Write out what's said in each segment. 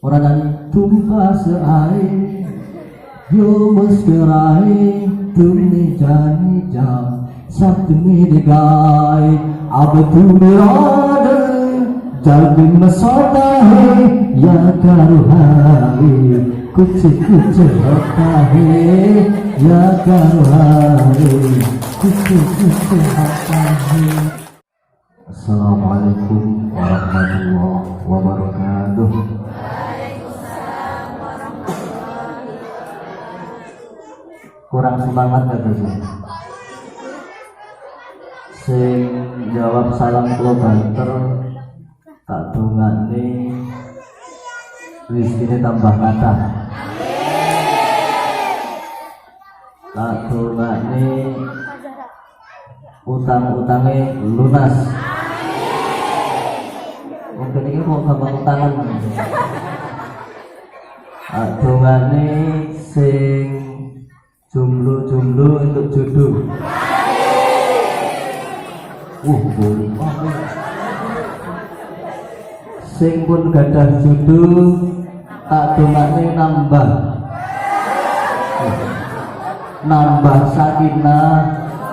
Orang nyanyi tumpah seair yo meskerai tumni jani jam sabtuni degai abtu mirade jalbi masota hai ya karuhai kuch hota hai ya karuhai kuch hota hai. Assalamualaikum warahmatullahi wabarakatuh. Kurang semangat gak tuh? Sing jawab salam kula banter tak dongane rezekine tambah kathah. Tak dongane utang-utange lunas. Mungkin iki kok gampang utangan. Tak dongane sing jomblo untuk jodoh. Boleh. Sing pun gadah jodoh tak dongane nambah sakinah,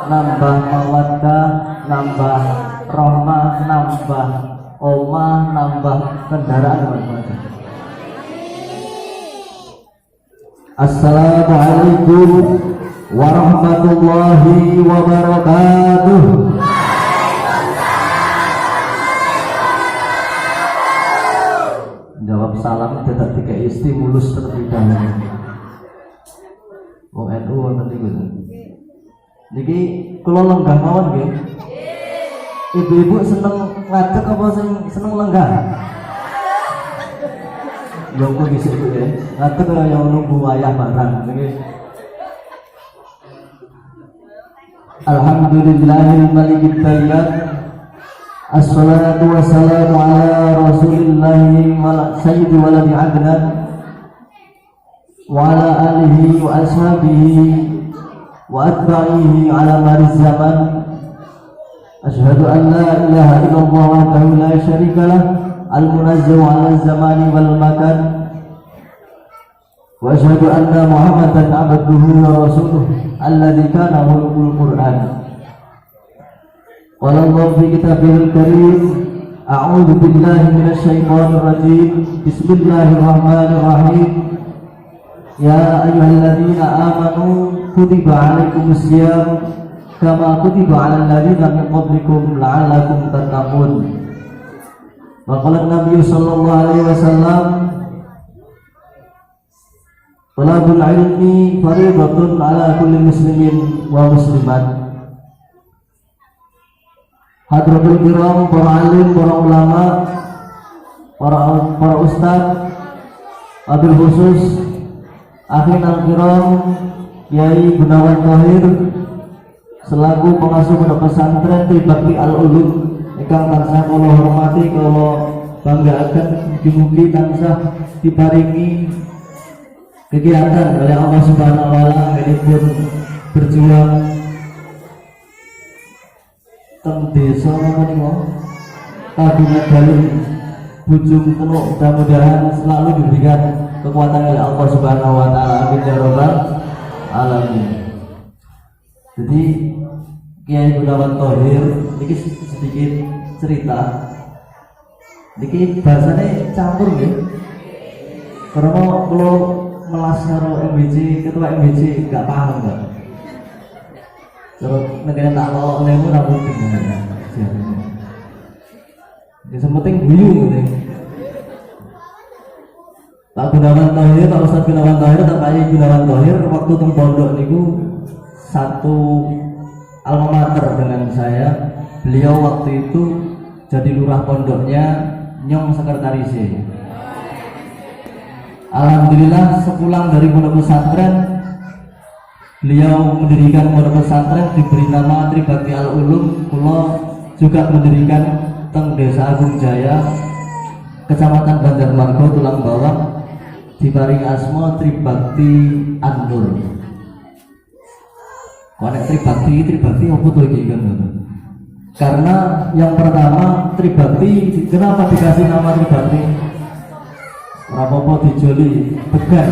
nambah mawaddah, nambah rahmah, nambah omah, nambah kendaraan teman-teman. Assalamualaikum warahmatullahi wabarakatuh. Jawab salam tidak dikai stimulus terlebih dahulu. Wong NU wonten niku. Niki kula lenggah mawon nggih. Ibu-ibu seneng ngadeg apa sing seneng lenggah? Yang kok bisa itu ya, ngadeg yang nunggu wayah barang. Alhamdulillahil malikid tayyib. Assalatu wassalamu ala rasulillahi sayyidi waladi adnan wa ala alihi wa ashabihi wa atba'ihi ala maris zaman. Asyhadu an la ilaha illallah wahdahu la syarika lah al-munazzahu ala zamani wal makan wa asyhadu anna muhammadan abduhu wa rasuluh alladhi kana hulul Qur'an. Qala Allah fi kitabihil karim a'udzu billahi minasy syaithanir rajim bismillahirrahmanirrahim ya ayyuhalladzina amanu kutiba 'alaikumus syiyam kama kutiba 'alal ladzina min qablikum la'allakum tattaqun. Wa qala Nabi sallallahu alaihi wasallam talabul ilmi fardhatun 'ala kulli muslimin wa muslimat. Hadratul kiram, para alim, para ulama, para ustaz, wabil khusus akhir al-kiram Kiai Gunawan Thohir selaku pengasuh pondok pesantren Tribakti Al-Ulum ingkang tansah kula hormati kula banggaaken, mugi-mugi tansah diparingi kegiatan oleh Allah Subhanahu wa taala pun berjuang teng desa menika kagungan dalem bujung penuh, mudah-mudahan selalu diberikan kekuatan oleh Allah Subhanahu wa taala. Amin ya rabbal alamin. Jadi Kiai Gunawan Thohir niki sedikit cerita. Niki bahasane campur nggih. Karena kalau melas karo MBC, ketua MBC enggak paham enggak. Terus negara tak mau nemu rambut gimana? Yang penting guyu gitu. Pak Gunawan Thohir, Pak Ustadz Gunawan Thohir, Pak Kiai Gunawan Thohir waktu teng pondok niku satu alma mater dengan saya. Beliau waktu itu jadi lurah pondoknya, nyong sekretarisnya. Alhamdulillah sepulang dari pondok pesantren beliau mendirikan pondok pesantren diberi nama Tribakti Al-Ulum. Kula juga mendirikan teng Desa Agung Jaya, Kecamatan Banjarmargo, Tulang Bawang, diparingi asma Tribakti An-Nur. Konek Tribakti apa tuh iki kan? Karena yang pertama Tribakti, kenapa dikasih nama Tribakti? rapopo dijoli tegan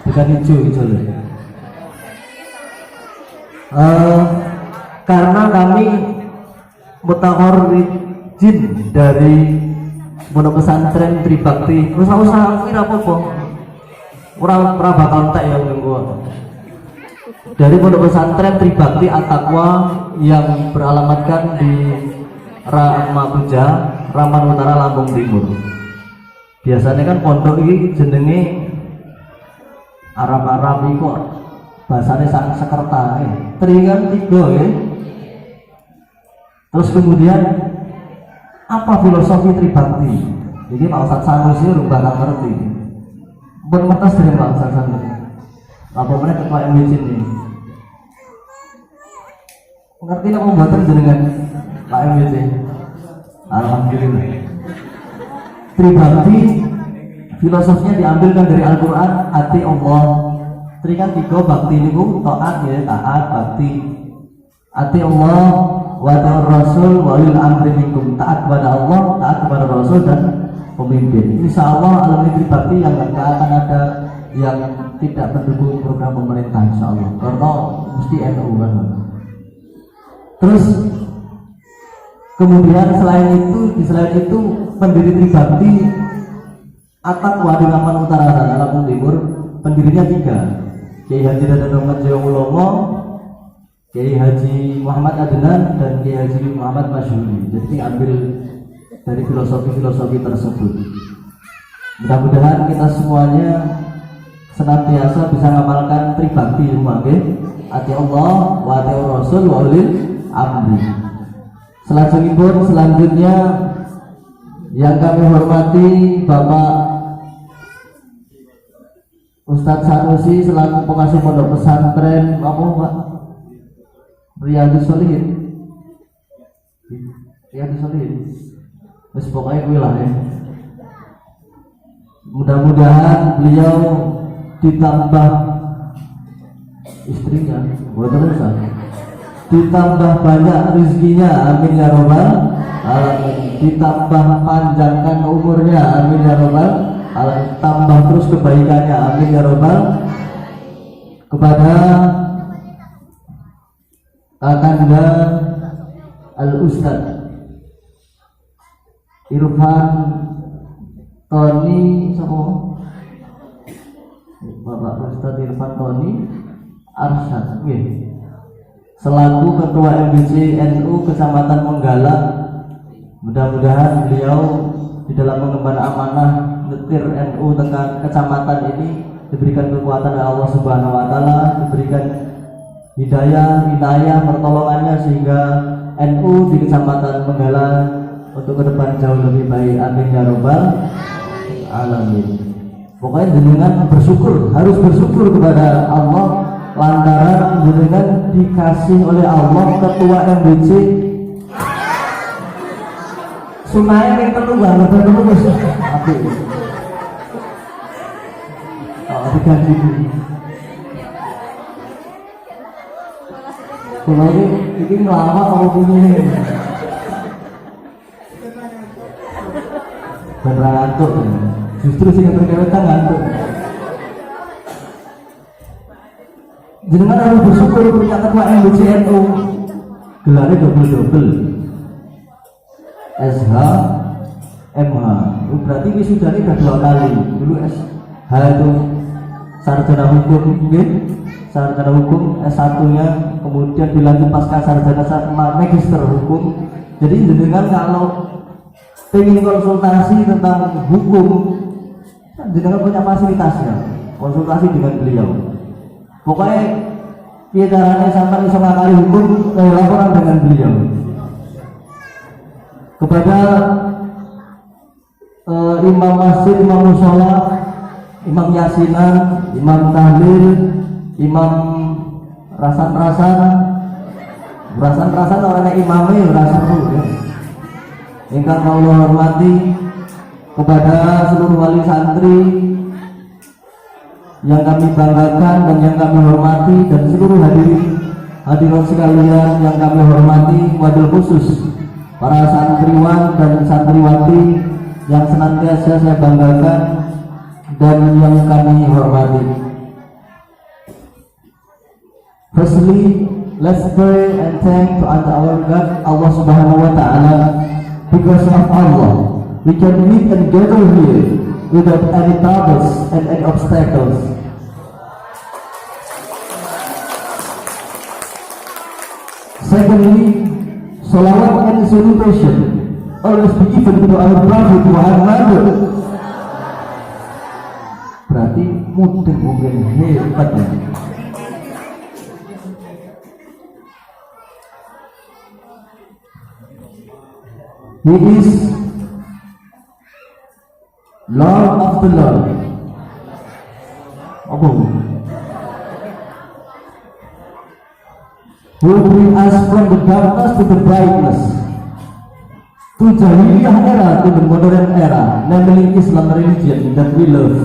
hijau dijoli. Karena kami mutakhorrijin dari pondok pesantren Tribakti, usah kuwi rapopo. Ora bakal entek ya mengko. Dari pondok pesantren Tribakti At-Taqwa yang beralamatkan di Ramapuja, Raman Utara, Lampung Timur. Biasanya kan pondok ini jenenge Arab-Arab iki kok bahasane Sanskerta kan 3 ya. Terus kemudian apa filosofi Tribakti? Jadi Pak Ustadz Sanusi udah bakal ngerti. Bermetas dari Pak Ustadz Sanusi. Apa mana ketua MWC ini? Ngerti nggak pembuatan jenengan Pak MWC? Alhamdulillah. Tribakti filosofinya diambilkan dari Al-Quran. Ati Allah. Tri kan 3 bakti niku taat ya, taat bakti. Ati Allah wa ta'ar Rasul wa ulil amri minkum. Taat kepada Allah, taat kepada Rasul dan pemimpin. Insya Allah alam Tribakti yang nggak akan ada yang tidak mendukung program pemerintah, insya Allah. Karena mesti NU kan. Terus kemudian selain itu pendiri Tribakti At-Taqwa di Lampung Utara dan Lampung Timur pendirinya 3. Kiai Haji Dadan Muhammad Jawulomo, Kiai Haji Muhammad Adnan dan Kiai Haji Muhammad Masyuri. Jadi ambil dari filosofi tersebut. Mudah-mudahan kita semuanya senantiasa bisa mengamalkan Tribakti rumah ati Allah wa ati Rasul wa ulil amri. Selanjutnya yang kami hormati Bapak Ustadz Sanusi selaku pengasuh pondok pesantren apa Pak? Riyadhus Shalihin. Wis pokoknya kuwi lah ya. Mudah-mudahan beliau ditambah istrinya, ditambah banyak rezekinya, amin ya robbal alamin. Ditambah panjangkan umurnya, amin ya robbal alamin. Tambah terus kebaikannya, amin ya robbal. Kepada kakanda Al-Ustad Irfan Tony Bapak Ustad Irfan Tony Arsyad selaku Ketua MBC NU Kecamatan Menggala. Mudah-mudahan beliau di dalam mengemban amanah nyetir NU tentang kecamatan ini diberikan kekuatan oleh Allah Subhanahu wa taala, diberikan hidayah, pertolongannya sehingga NU di Kecamatan Menggala untuk ke depan jauh lebih baik, amin ya robbal alamin. Pokoknya jenengan harus bersyukur kepada Allah lantaran jenengan dikasih oleh Allah ketua MBC sunai yang kedua terus apik. Diganti kalau ini lama kalau punya beneran ngantuk, justru sih yang berkaitan ngantuk. Jenengan harus bersyukur punya ketua MBC NU, gelarnya double SH MH. Berarti wisudanya sudah 2 kali. Dulu SH itu sarjana hukum, sarjana hukum S1 nya, kemudian dilanjut pasca sarjana magister hukum. Jadi jenengan kalau ingin konsultasi tentang hukum, jenengan punya fasilitasnya, konsultasi dengan beliau. Pokoknya dia caranya sampai bisa ngakali hukum, laporan dengan beliau. Kepada imam masjid, imam mushola, imam yasinan, imam tahlil, imam rasan orangnya imamnya rasan ya. Ingkang Allah hormati, kepada seluruh wali santri yang kami banggakan dan yang kami hormati, dan seluruh hadirin sekalian yang kami hormati, wabil khusus para santriwan dan santriwati yang senantiasa saya banggakan, dan yang kami hormati. Firstly, let's pray and thank to our God, Allah Subhanahu wa Ta'ala. Because of Allah, we can meet and gather here without any troubles and any obstacles. Secondly, salawat and salutation always be given to our Prophet Muhammad. Berarti mungkin hebat ya. He is Lord of the Lord. Who bring us from the darkness to the brightness, to Jahiliyah era to the modern era, namely Islam religion that we love.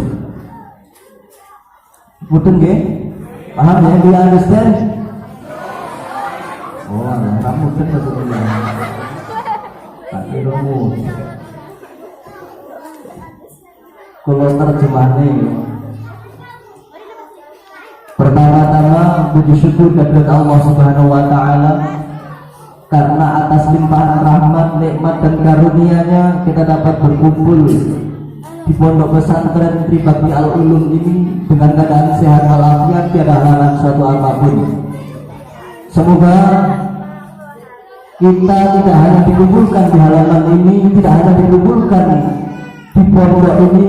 Mudeng nggih? Paham ya? Do you understand? Oh, anak mudeng maksudnya. Tak kira mudeng. Kalau terjemahnya, pertama-tama puji syukur kepada Allah Subhanahu wa Ta'ala karena atas limpahan rahmat, nikmat dan karunia-Nya kita dapat berkumpul di pondok pesantren Tribakti Al-Ulum ini dengan keadaan sehat walafiat, tiada halangan suatu apapun. Semoga kita tidak hanya dikumpulkan di halaman ini, tidak hanya dikumpulkan di pondok ini,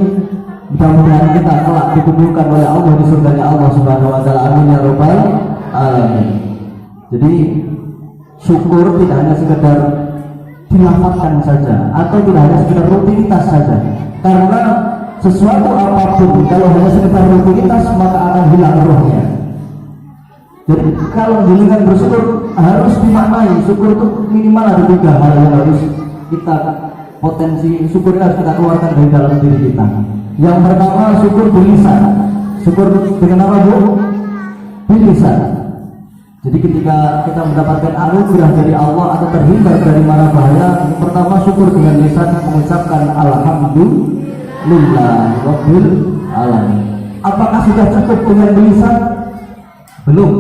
mudah-mudahan kita kelak dikumpulkan oleh Allah di surganya Allah Subhanahu wa Ta'ala. Amin ya rabbal alamin. Jadi syukur tidak hanya sekedar dilafalkan saja atau tidak hanya sekedar rutinitas saja, karena sesuatu apapun kalau hanya sekedar rutinitas maka akan hilang rohnya. Jadi kalau dengan bersyukur harus dimaknai. Syukur itu minimal ada 3 hal yang harus kita, potensi syukur harus kita keluarkan dari dalam diri kita. Yang pertama, syukur bilisan. Syukur dengan apa, Bu? Bilisan. Jadi ketika kita mendapatkan anugerah dari Allah atau terhindar dari mara bahaya, yang pertama syukur dengan lisan, mengucapkan alhamdulillah rabbil alamin. Apakah sudah cukup dengan lisan? Belum.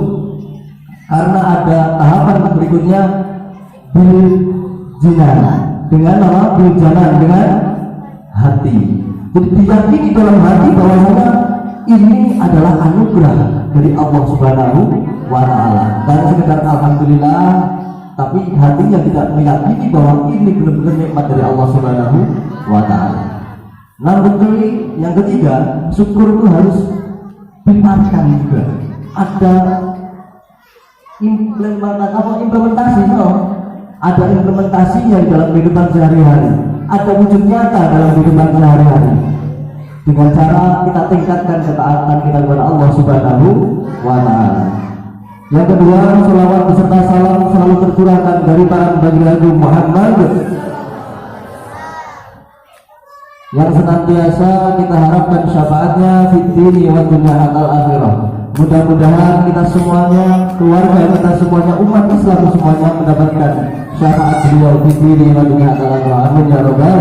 Karena ada tahapan berikutnya, bil jinan. Dengan apa? Bil janan, dengan hati. Jadi diyakini dalam hati bahwasanya ini adalah anugerah dari Allah Subhanahu wa Ta'ala. Dan sekedar alhamdulillah, tapi hatinya tidak meyakini bahwa ini benar-benar nikmat dari Allah Subhanahu wa Ta'ala. Yang ketiga, syukur itu harus dipastikan juga. Ada implementasi, ada implementasinya di dalam kehidupan sehari-hari. Ada wujud nyata dalam kehidupan sehari-hari dengan cara kita tingkatkan ketaatan kita kepada Allah Subhanahu wa Ta'ala. Yang kedua, selawat beserta salam selalu tercurahkan dari para pembagi lagu Muhammad yang senantiasa kita harapkan syafaatnya fid dini wa dunya hatal akhirah. Mudah-mudahan kita semuanya, keluarga kita semuanya, umat Islam semuanya mendapatkan syafaat beliau di diri dunia ta'ala. Amin ya rabbal.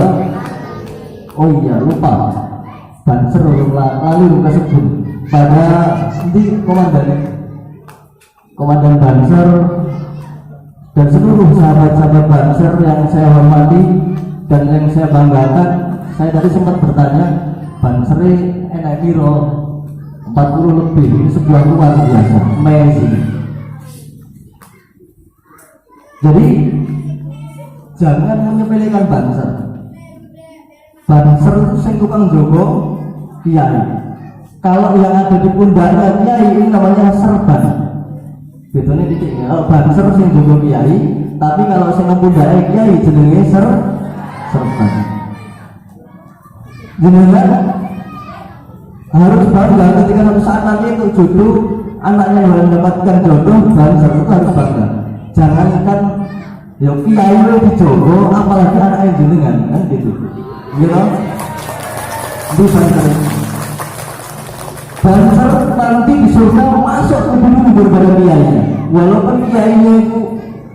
Oh iya, lupa Banser lalu kesebut pada nanti komandan Banser dan seluruh sahabat-sahabat Banser yang saya hormati dan yang saya banggakan. Saya tadi sempat bertanya, Banser enak piro? 40 lebih. Ini sebuah luar biasa, amazing. Jadi jangan menyepelekan Banser. Banser itu sing tukang jogo kiai. Kalau yang ada di pundaknya kiai ini namanya serban. Betulnya titik. Kalau Banser sing jogo kiai, tapi kalau sing pundaknya kiai jenenge serban. Jenengan harus bangga ketika suatu saat nanti itu jodoh anaknya yang mendapatkan jodoh, Banser itu harus bangga. Jangankan ya kiai lo dijogo, apalagi anaknya jenengan, kan gitu. Gitu. Itu Banser nanti di surga masuk ke dulu berbeda kiainya. Walaupun kiainya itu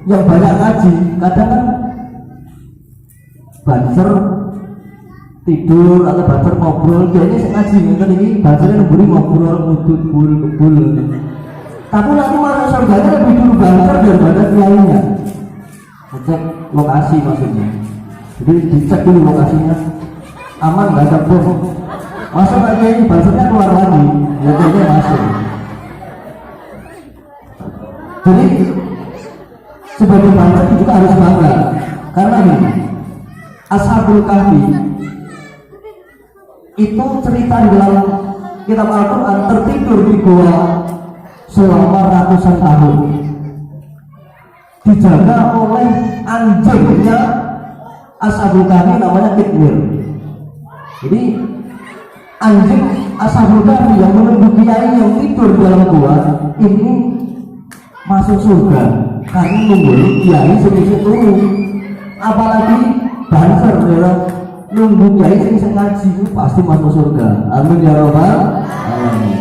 yang banyak ngaji, kadang kan Banser tidur atau banter ngobrol, jadi saya ngaji ngeten iki banternya nemburi ngobrol ngudut kebul. Tapi nanti masuk surganya lebih dulu banter daripada kiainya. Ngecek lokasi maksudnya. Jadi dicek dulu lokasinya aman nggak ada bom. Masuk lagi ini banternya keluar lagi, jadi masuk. Jadi sebagai banter itu juga harus bangga karena ini Ashabul Kahfi itu cerita di dalam kitab Al-Quran tertidur di gua selama ratusan tahun, dijaga oleh anjingnya Ashabul Kahfi namanya Kitmir. Jadi anjing Ashabul Kahfi yang menunggu kiai yang tidur di dalam gua ini masuk surga karena nunggu kiai sedikit turun. Apalagi banser ya, nunggu kiai sing ngaji pasti masuk surga. Amin ya robbal alamin.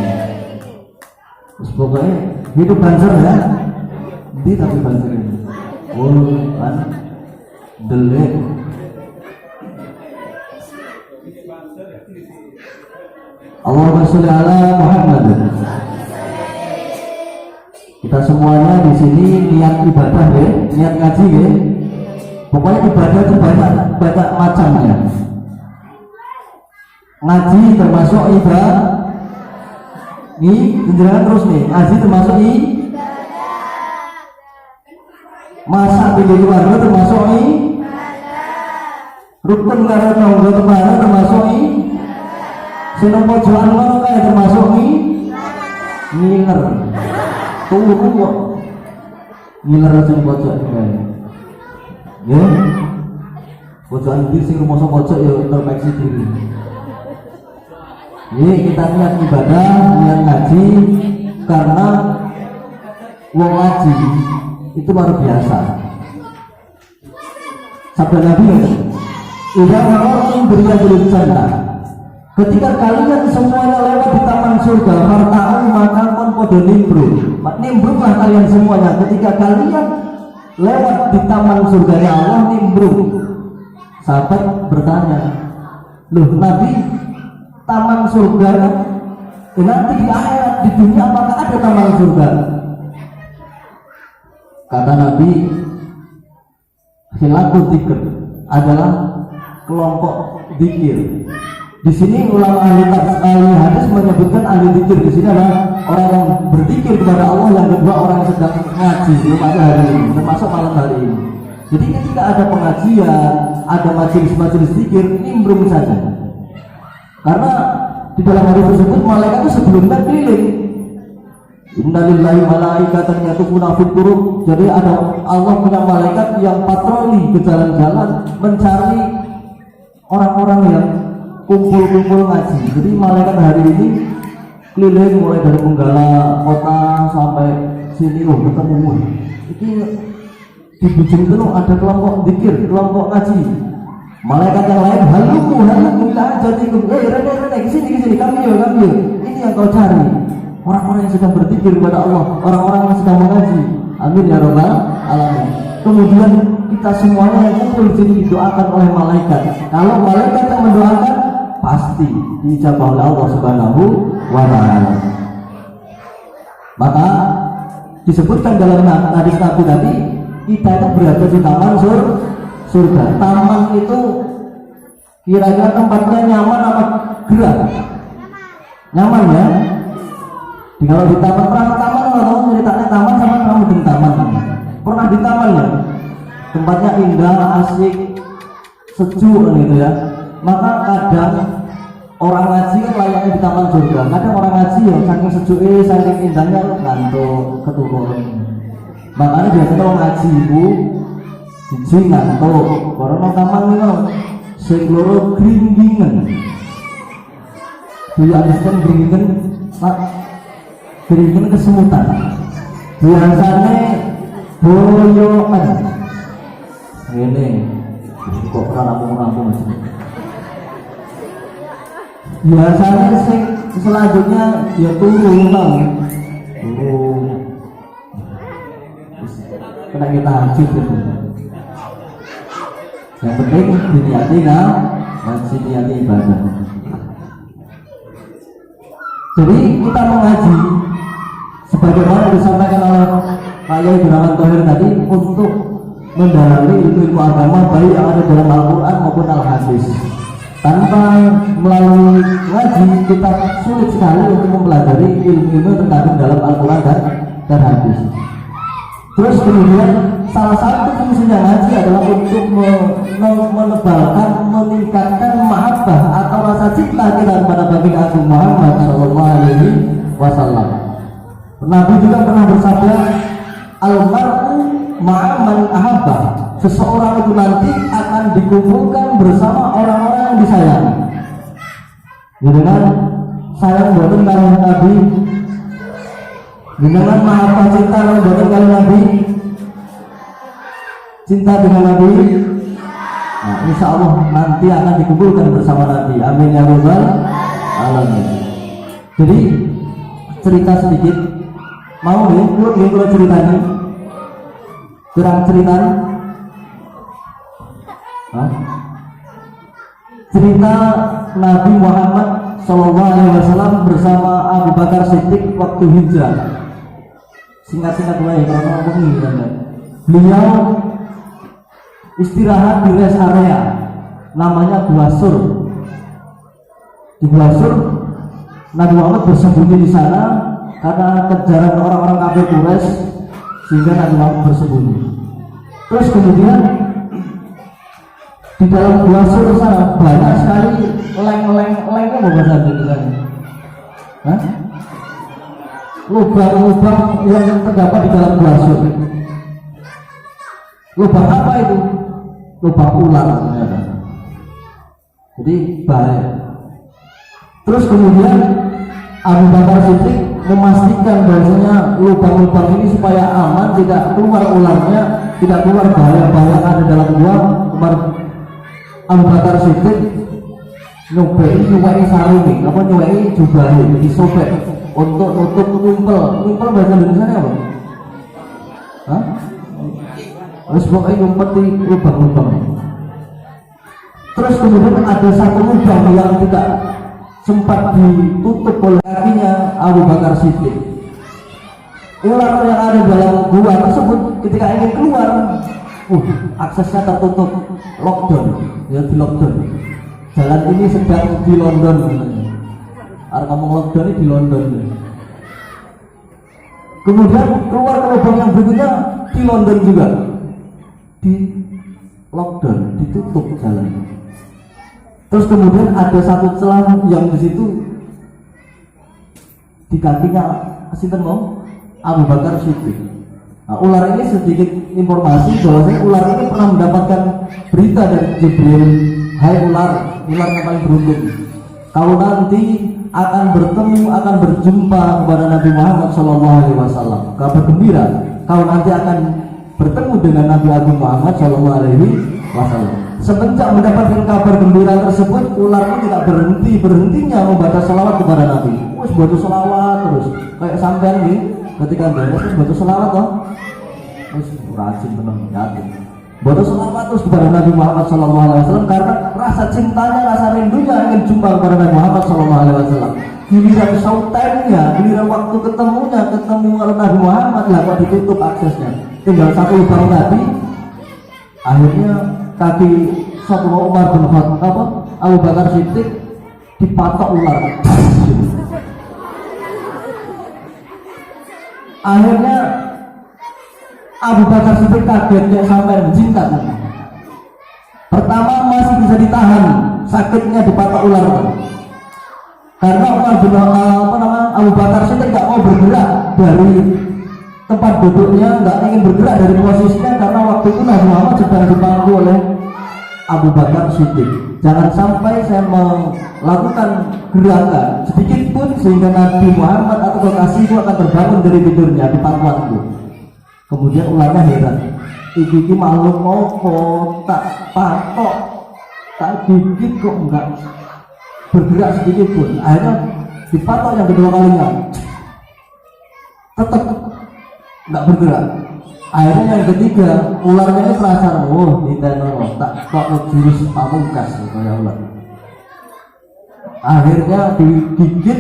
Terus pokoknya hidup banser ya. Di tapi banser ini. Kan delek. Allahumma sholli ala Muhammad. Kita semuanya di sini niat ibadah ya, niat ngaji ya. Pokoknya ibadah itu banyak macamnya. Ngaji termasuk ibadah. Nih, jenengan terus nih, ngaji termasuk ibadah. Masak di keluarga termasuk ibadah. Rukun karo tangga tembara termasuk ibadah. Seneng pojokan ngono kae termasuk ibadah. Ngiler. Tunggu kok ngiler sing pojok kae. Ya. Pojokan iki sing rumoso pojok ya introspeksi diri. Ini kita niat ibadah, niat ngaji karena wong ngaji itu luar biasa. Sabda Nabi ya, "Idza ra'aytum biriyatil jannah." Ketika kalian semuanya lewat di taman surga, farta'u maka kon podo nimbrung. Nimbrunglah kalian semuanya ketika kalian lewat di taman surganya Allah, nimbrung. Sahabat bertanya, "Loh Nabi, taman surga nanti di akhirat, di dunia apakah ada taman surga?" Kata Nabi, "Hilakul dzikr adalah kelompok zikir." Di sini ulama ahli hadis menyebutkan ahli zikir di sini adalah orang yang berzikir kepada Allah, yang kedua orang yang sedang ngaji pada hari ini, termasuk malam hari ini. Jadi ketika ada pengajian, ada majelis-majelis zikir, nimbrung saja. Karena di dalam hadis tersebut malaikat itu sebelumnya keliling. Innalillahi malaikatan yatufuna fil turuq. Jadi ada Allah punya malaikat yang patroli ke jalan-jalan mencari orang-orang yang kumpul-kumpul ngaji. Jadi malaikat hari ini keliling mulai dari Menggala kota sampai sini, ketemu. Ini di Bujung itu ada kelompok zikir, kelompok ngaji. Malaikat yang lain halu bilang jadi rene kesini kami yo. Ini yang kau cari. Orang-orang yang sedang berzikir kepada Allah, orang-orang yang sedang mengaji. Amin ya robbal alamin. Kemudian kita semuanya yang kumpul sini didoakan oleh malaikat. Kalau malaikat yang mendoakan pasti dijabah oleh Allah Subhanahu wa ta'ala. Maka disebutkan dalam hadis Nabi tadi, kita itu berada di taman surga. Taman itu kira-kira tempatnya nyaman apa gerah? Nyaman ya. Kalau di taman, pernah taman kalau ceritanya taman sama kamu di taman. Pernah di taman ya? Tempatnya indah, asik, sejuk gitu ya. Maka kadang orang ngaji kan layaknya di taman surga. Kadang orang ngaji ya saking sejuknya, saking indahnya ngantuk, keturun. Makanya biasanya orang ngaji itu siji ngantuk, karena taman itu sing loro gringgingen. Dialihkan gringgingen, gringgingen kesemutan. Biasanya boyokan. Ini kok rampung-rampung sih. Biasanya sing selanjutnya ya turun. Kena kita hancur gitu. Yang penting diniati ngaji niat ibadah. Jadi kita mengaji sebagaimana disampaikan oleh Pak Yai Gunawan Thohir tadi untuk mendalami ilmu agama baik yang ada dalam Al-Quran maupun Al-Hadis. Tanpa melalui ngaji kita sulit sekali untuk mempelajari ilmu-ilmu terkandung dalam Al-Quran dan Hadis. Terus kemudian salah satu fungsinya ngaji adalah untuk menebalkan, meningkatkan mahabbah atau rasa cinta kita kepada Nabi Agung Muhammad Sallallahu Alaihi Wasallam. Nabi juga pernah bersabda, "Al-mar'u ma'aman ahabbah." Seseorang itu nanti akan dikumpulkan bersama orang-orang yang disayangi. Jadi kan sayang boten karo Nabi. Dengan mahabbah cinta boten karo Nabi. Cinta dengan Nabi, nah, insya Allah nanti akan dikumpulkan bersama Nabi. Amin ya rabbal alamin. Jadi cerita sedikit, mau nih, kalau ceritanya kurang cerita, cerita Nabi Muhammad SAW bersama Abu Bakar Siddiq waktu hijrah. Singkat-singkat wae kalau ngomong ini, beliau istirahat di rest area namanya Gua Sur. Di Gua Sur Nabi Muhammad bersembunyi di sana karena kejaran orang-orang kafir Quraisy, sehingga Nabi Muhammad bersembunyi. Terus kemudian di dalam Gua Sur sana banyak sekali leng-lengnya bahasa Indonesia. Lubang-lubang yang terdapat di dalam Gua Sur. Lubang apa itu? Lubang ular ternyata. Jadi bahaya. Terus kemudian Abu Bakar Siddiq memastikan bahwasanya lubang-lubang ini supaya aman, tidak keluar ularnya, tidak keluar bahaya-bahaya yang ada dalam gua. Abu Bakar Siddiq nyuwai sarungi, apa nyuwai jubahi, disobek untuk nutup ngumpel bahasa Indonesia apa? Hah? Terus pokoknya ngumpeti lubang-lubang. Terus kemudian ada satu lubang yang tidak sempat ditutup oleh kakinya Abu Bakar Siddiq. Ular yang ada dalam gua tersebut ketika ingin keluar, aksesnya tertutup, lockdown, ya di lockdown. Jalan ini sedang di London. Harus ngomong lockdown ini di London. Kemudian keluar ke lubang yang berikutnya di London juga. Di lockdown, ditutup jalan. Terus kemudian ada satu celah yang di situ di kakinya sinten mau Abu Bakar Siddiq. Nah, ular ini sedikit informasi bahwasanya ular ini pernah mendapatkan berita dari Jibril, hai ular yang paling beruntung, kau nanti akan bertemu, akan berjumpa kepada Nabi Muhammad SAW. Kabar gembira, kau nanti akan bertemu dengan Nabi Agung Muhammad SAW. Semenjak mendapatkan kabar gembira tersebut, ular itu tidak berhentinya membaca salawat kepada Nabi. Wes baca salawat terus, kayak sampean nih, ketika beres baca salawat toh, wes rajin tenang yakin. Baca salawat terus kepada Nabi Muhammad SAW karena rasa cintanya, rasa rindunya ingin jumpa kepada Nabi Muhammad SAW. Giliran showtime-nya, giliran waktu ketemu Nabi Muhammad lah kok ditutup aksesnya. Tinggal satu lubang tadi, akhirnya kaki satu Umar bin Khattab, Abu Bakar Siddiq dipatok ular. Akhirnya Abu Bakar Siddiq kagetnya sampai mencinta. Pertama masih bisa ditahan sakitnya dipatok ular, karena Umar bin Abu Bakar Siddiq tidak mau bergerak dari tempat duduknya, nggak ingin bergerak dari posisinya karena waktu itu Nabi Muhammad sedang dipangku oleh Abu Bakar Siddiq. Jangan sampai saya melakukan gerakan sedikit pun sehingga Nabi Muhammad atau kekasihku akan terbangun dari tidurnya di pangkuanku. Kemudian ularnya heran, iki makhluk apa tak patok, tak gigit kok enggak bergerak sedikit pun. Akhirnya dipatok yang kedua kalinya, tetap nggak bergerak. Akhirnya yang ketiga ularnya ini perasaan, oh ini tak kok jurus pamungkas ya ular. Akhirnya digigit,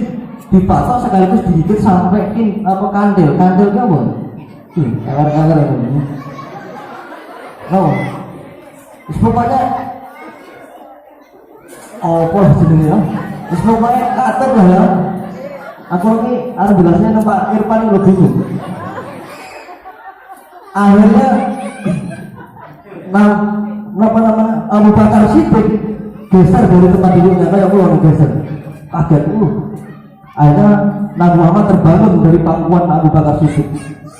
dipatok sekaligus digigit sampai kandil kamu. Kabar ini. Oh, pokoknya apa jenenge ya? Wis pokoke katur lah ya. Aku ini harus jelasnya Pak Irfan yang lebih bingung. Akhirnya apa namanya Abu Bakar Siddiq geser dari tempat duduknya kayak pulau geser. Kaget Akhirnya Nabi Muhammad terbangun dari pangkuan Abu Bakar Siddiq.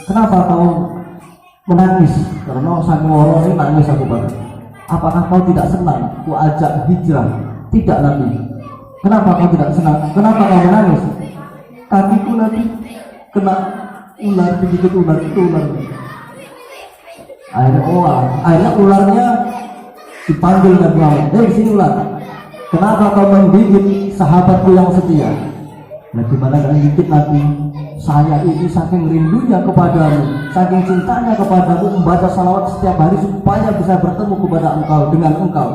Kenapa kau menangis? Karena saking orang ini nangis Abu Bakar. Apakah kau tidak senang? Ku ajak hijrah. Tidak Nabi. Kenapa kau tidak senang? Kenapa kau menangis? Kakiku nanti kena ular, digigit ular itu ular. Akhirnya ularnya dipanggil Nabi Muhammad. Sini ular. Kenapa kau menggigit sahabatku yang setia? Nah gimana kalian gigit Nabi? Saya ini saking rindunya kepadamu, saking cintanya kepadamu, membaca salawat setiap hari supaya bisa bertemu kepada engkau, dengan engkau.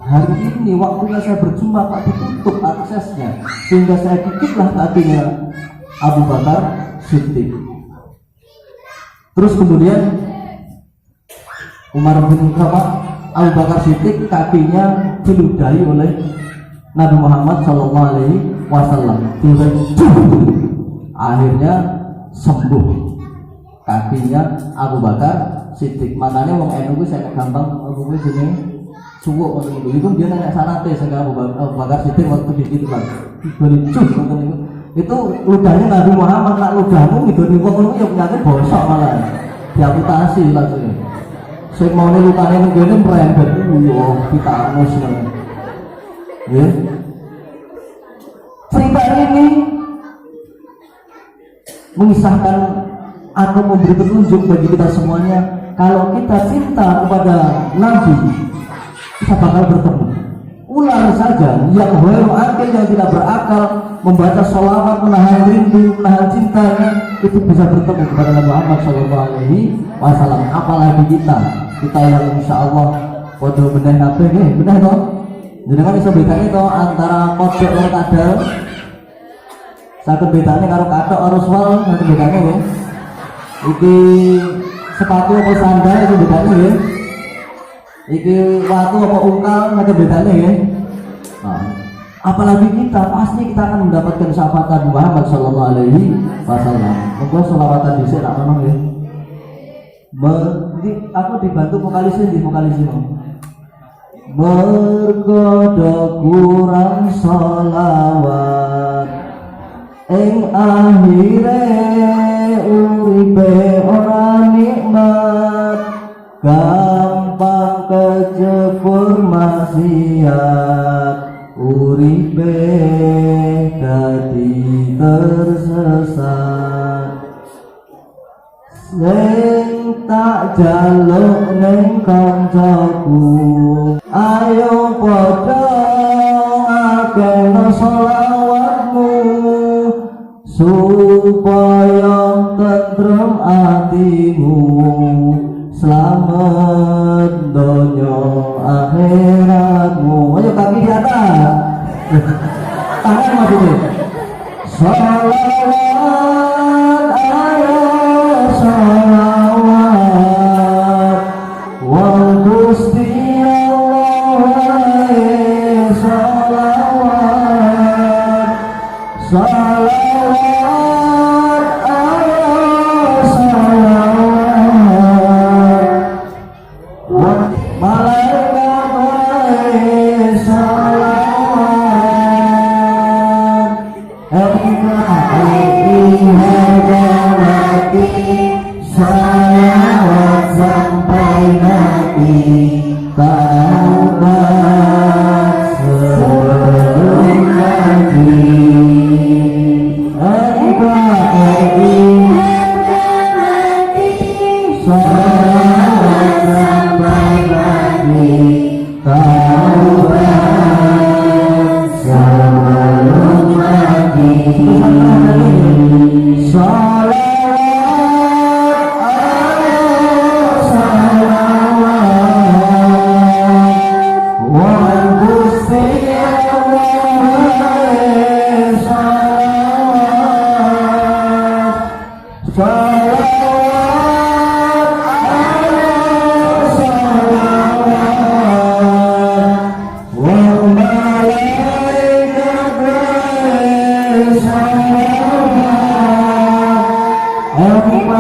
Hari ini waktunya saya berjumpa Pak, ditutup aksesnya, sehingga saya gigitlah kakinya Abu Bakar Siddiq. Terus kemudian Abu Bakar Siddiq kakinya diludahi oleh Nabi Muhammad SAW. Akhirnya sembuh kakinya Abu Bakar Siddiq. Makanya wong NU saya gampang ngomongnya sini suwuk ngono itu dia nanya sanate sama Abu Bakar Siddiq waktu digigit Bang. Itu ludahnya Nabi Muhammad, nak ludahmu ngidoni wong ngono ya penyakit bosok malah. Diamputasi langsung. Sing mau lukane ning kene merembet yo ditangus ngono. Ya. Cerita ini mengisahkan atau memberi petunjuk bagi kita semuanya, kalau kita cinta kepada Nabi kita bakal bertemu. Ular saja yang ghairu akil, yang tidak berakal, membaca sholawat, menahan rindu, menahan cintanya, itu bisa bertemu kepada Nabi Muhammad SAW. Apalagi kita yang insya Allah podo benih kabeh nggih, benih to. Jenengan iso bedane to antara kodok lan kadal. Sakit bedanya karo katok harus wal, nanti bedanya ya. Iki sepatu apa sandal itu bedanya ya. Iki watu apa ungkal nanti bedanya ya. Nah, apalagi kita pasti kita akan mendapatkan syafaat Muhammad SAW. Monggo selawatan dhisik tak ono ya. Aku dibantu vokalisnya mergodo kurang sholawat ing akhire uripe ora nikmat, gampang kejebur maksiat, uripe dadi tersesat. Sing tak jaluk ning kancaku, ayo padha akehno sholawatmu supaya tentrem atimu, selamat donya akhiratmu. Ayo kaki di atas, tangan maksudnya. Sholawat, ayo sholawat, wal Gusti Allah, sholawat, sholawat, ayo sholawat, malaikat salawat sampai mati, taubat sebelum mati. Salawat sampai mati, taubat sebelum mati. Salawat, harga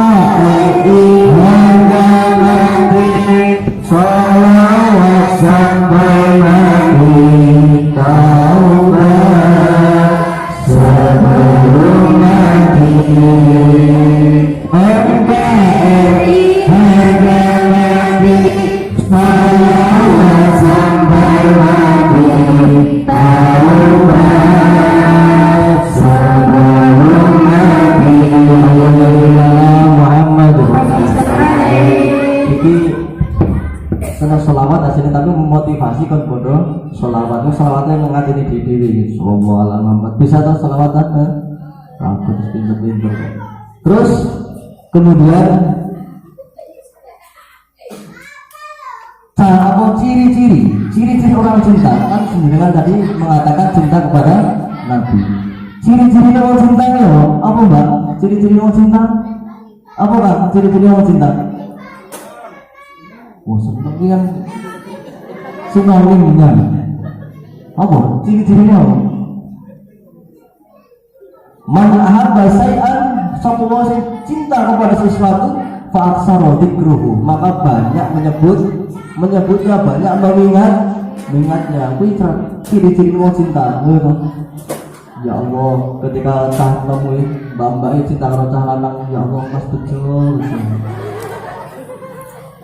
mati sholawat sampai mati taubat sebelum mati. NKRI harga mati sholawat sampai mati taubat sebelum mati. Muhammad iki seneng sholawat aslinya tapi memotivasi kan bodoh sholawatnya mengatini di diri sallallahu alaihi Muhammad bisa tau sholawatan aku terus pinter-pinter. Terus kemudian apa ciri-ciri orang cinta kan sebenarnya tadi mengatakan cinta kepada Nabi. Ciri-ciri orang cinta ya apa mbak? Ciri-ciri orang cinta apa kan? Ciri-ciri orang cinta seneng yang sinonimnya apa? Ciri-cirinya apa? Man ahabba syai'an sapa wong cinta kepada sesuatu fa aksara dzikruhu maka banyak menyebutnya banyak mengingatnya kuwi ciri-ciri wong cinta ngono. Ya Allah ketika cah temui mbak-mbak cinta karo cah lanang ya Allah mas betul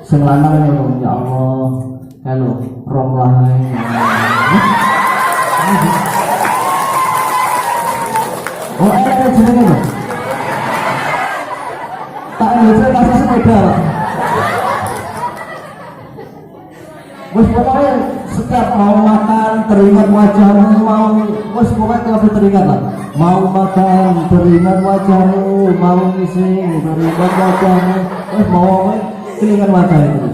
sing lanang ngono ya Allah halo rong lae oh ada jenenge lho tak ngece kasih sepeda wis pokoknya setiap mau makan teringat wajahmu wis pokoknya kabeh teringat lah mau makan teringat wajahmu mau ngising teringat wajahmu wis mau teringat wajah itu.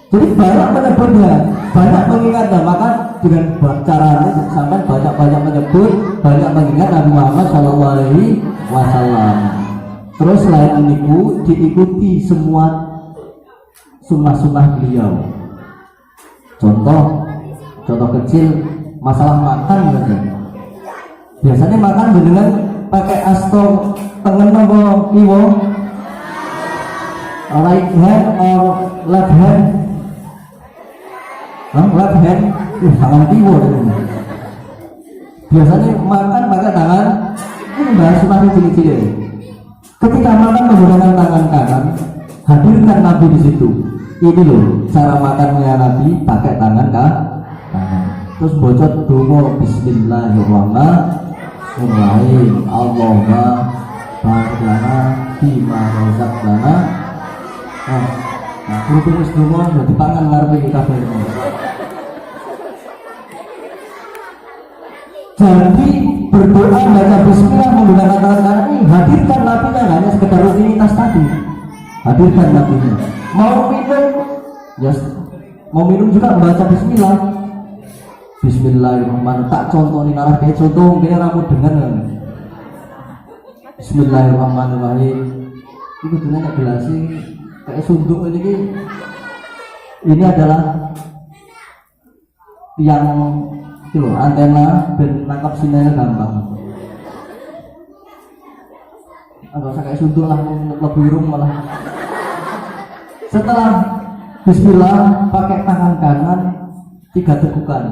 Jadi banyak menyebutnya banyak mengingatnya maka dengan cara ini sampai banyak menyebut banyak mengingat Nabi Muhammad Shallallahu Alaihi Wasallam. Terus selain itu diikuti semua sunnah-sunnah beliau. Contoh kecil masalah makan gitu. Biasanya makan dengan pakai asto tengen nopo kiwo, right hand or left hand, left hand, tangan kiwo. Biasanya makan pakai tangan. Ini bahas sunnah ciri-ciri. Ketika makan menggunakan tangan kanan, hadirkan Nabi di situ. Ini loh cara makannya Nabi pakai tangan kanan. Terus bocot donga bismillahirrahmanirrahim. Allahumma barik lana bima razaqtana. Nah, terus donga dadi pangan ngarepe kita kabeh. Jadi berdoa baca bismillah menggunakan tangan kanan ini hadirkan Nabi-nya, hanya sekedar rutinitas tadi. Hadirkan Nabi-nya. Mau minum juga membaca bismillah. Bismillahirrahmanirrahim. Tak contoh nih arah kayak contoh mungkin ramu dengan Bismillahirrahmanirrahim. Itu sebenarnya gelasi kayak sunduk ini adalah yang itu loh, antena dan nangkap sinyalnya gampang. Agak usah kayak sunduk lah, lebih irung malah. Setelah bismillah pakai tangan kanan 3 tegukan.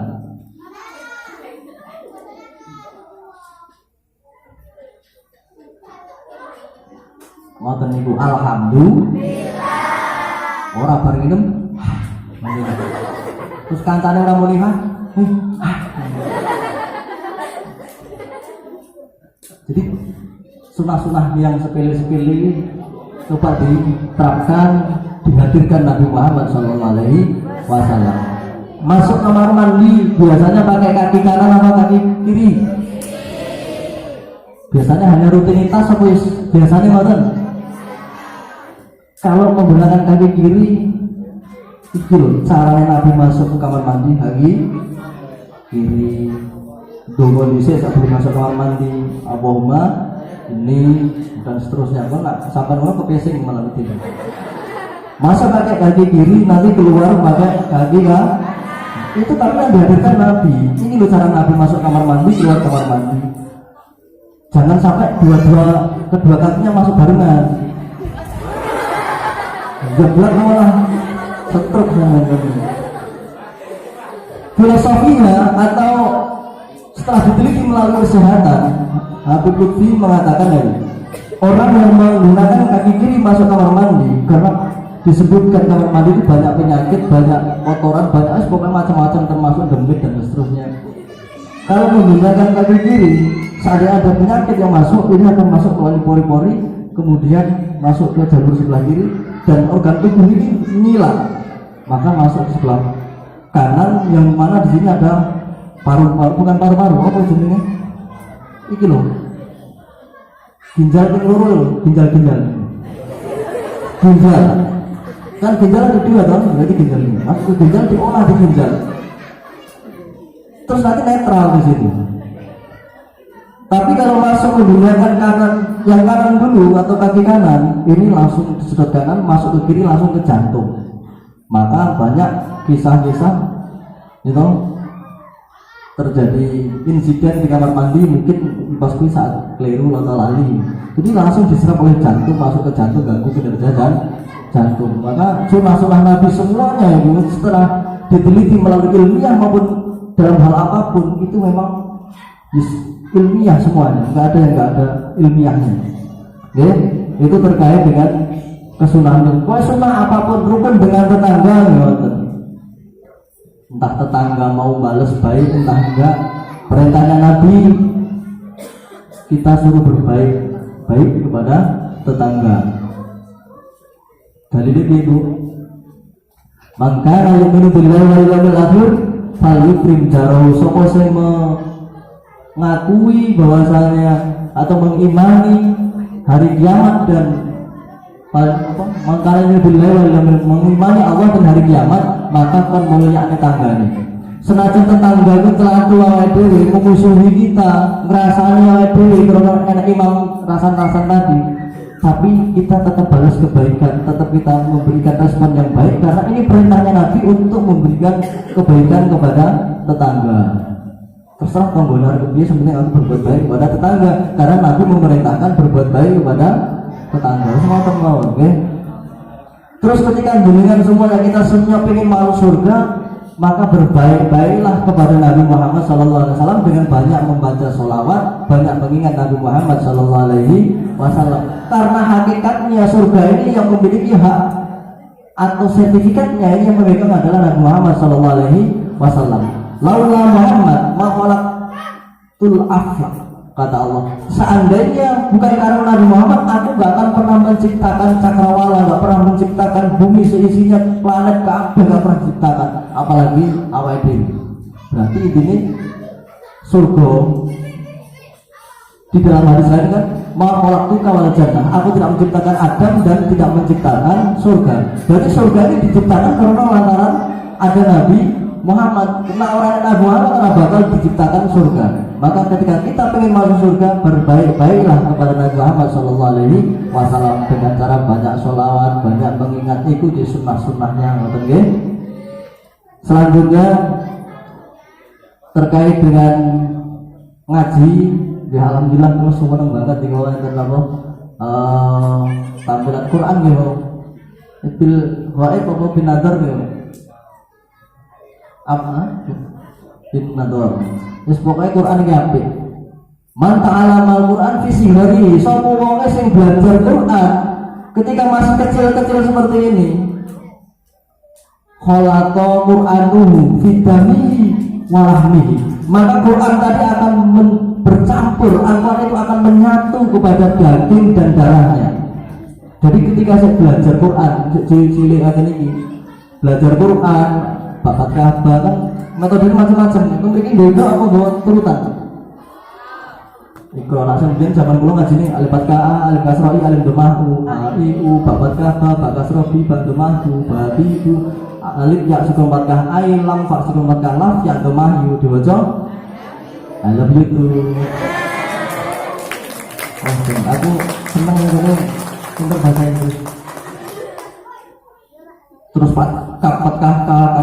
Ngoten niku alhamdulillah. Ora bareng minum. Terus kancane ora muni Jadi sunah-sunah yang sepele-sepele coba diterapkan, dihadirkan Nabi Muhammad SAW. Masuk kamar mandi biasanya pakai kaki kanan atau kaki kiri? Biasanya hanya rutinitas apa biasanya ngoten? Kalau menggunakan kaki kiri itu loh caranya Nabi masuk ke kamar mandi kaki kiri. Dongo dhisik sebelum masuk kamar mandi Allahumma ini dan seterusnya. Kok enggak sampai orang kepesing malah itu. Masa pakai kaki kiri nanti keluar pakai kaki kan? Itu karena yang dihadirkan Nabi. Ini loh cara Nabi masuk kamar mandi, keluar kamar mandi. Jangan sampai kedua kakinya masuk barengan. Jeblok malah setruk sama ini. Filosofinya atau setelah diteliti melalui kesehatan, Habib Lutfi mengatakan ini, orang yang menggunakan kaki kiri masuk kamar mandi karena disebutkan kamar mandi itu banyak penyakit, banyak kotoran, banyak pokoknya macam-macam termasuk demit dan seterusnya. Kalau menggunakan kaki kiri, saat ada penyakit yang masuk, ini akan masuk melalui pori-pori, kemudian masuk ke jalur sebelah kiri dan organ tubuh ini nyilang, maka masuk ke sebelah kanan yang mana di sini ada paru-paru, bukan paru-paru, apa jenisnya? Iki loh, ginjal keloro, ginjal kan ginjal ada dua toh, berarti ginjal ini masuk ke ginjal, diolah di ginjal, terus nanti netral di situ. Tapi kalau masuk menggunakan kanan, yang kanan dulu atau kaki kanan, ini langsung disedot kanan, masuk ke kiri langsung ke jantung. Maka banyak kisah-kisah itu terjadi insiden di kamar mandi, mungkin pasti saat keliru atau lali, jadi langsung diserap oleh jantung, masuk ke jantung, ganggu kinerja dan jantung. Maka sunnah-sunnah Nabi semuanya itu setelah diteliti melalui ilmiah maupun dalam hal apapun itu memang ilmiah semuanya, nggak ada yang nggak ada ilmiahnya. Oke, itu terkait dengan kesunahan. Kau sunnah apapun rukun dengan tetangga, entah tetangga mau balas baik entah enggak, perintahnya Nabi kita suruh baik kepada tetangga. Dalilnya itu, maka yang billahi wal yawmil akhir falyukrim jarahu. Sapa sing mengakui bahwasanya atau mengimani hari kiamat dan mengkaranya mengimani Allah dan hari kiamat, maka akan muliakan tetangganya. Senajan tetangga itu telah tua dewi memusuhi kita, ngerasani awake dewi karena enak imam rasan-rasan tadi, tapi kita tetap balas kebaikan, tetap kita memberikan respon yang baik karena ini perintahnya Nabi untuk memberikan kebaikan kepada tetangga. Terserah kamu benar dia sebenarnya harus berbuat baik kepada tetangga karena Nabi memerintahkan berbuat baik kepada tetangga. Semua teman, oke? Terus ketika jenengan semua yang kita semua ingin masuk surga, maka berbaik-baiklah kepada Nabi Muhammad SAW dengan banyak membaca sholawat, banyak mengingat Nabi Muhammad SAW. Karena hakikatnya surga ini yang memiliki hak atau sertifikatnya ini yang memegang adalah Nabi Muhammad SAW. Laula Muhammad makhlukul aflak, kata Allah. Seandainya bukan karena Nabi Muhammad, aku gak akan pernah menciptakan cakrawala, gak pernah menciptakan bumi seisinya, planet Ka'bah gak pernah menciptakan, apalagi awake dhewe. Berarti ini surga. Di dalam hadis lain kan, makhlukul wal jannah, aku tidak menciptakan Adam dan tidak menciptakan surga. Berarti surga ini diciptakan karena lantaran ada Nabi Muhammad. Karena orang Nabi Muhammad karena bakal diciptakan surga. Maka ketika kita pengen masuk surga, berbaik-baiklah kepada Nabi Muhammad SAW dengan cara banyak sholawat, banyak mengingat, ikuti sunnah-sunnahnya. Selanjutnya terkait dengan ngaji, ya alhamdulillah aku seneng banget di bawah tampilan Quran gitu. Bil waib apa bin nadar gitu. Apa? Bin nadar. Wis pokoke Quran iki apik. Man ta'allama al-Quran fi sihari. Sapa wong sing belajar Quran ketika masih kecil-kecil seperti ini. Khalaqa Qur'anuhu fi damihi wa lahmihi. Maka Quran tadi akan bercampur, Al-Quran itu akan menyatu kepada daging dan darahnya. Jadi ketika saya belajar Quran, cilik ini belajar Quran, bakat Ka'bah kan metode macam-macam. Mungkin beda apa bawa turutan. Ikro langsung mungkin zaman dulu ngaji nih alif fathah, alif kasrah, alif dhamma, i u, bakat Ka'bah, bakat kasrah, ba dhamma, ba itu, alif ya sukun fathah, ai lam fa sukun fathah, laf ya dhamma yu diwaca. I love you too. Aku senang ini untuk bahasa Inggris. Terus kap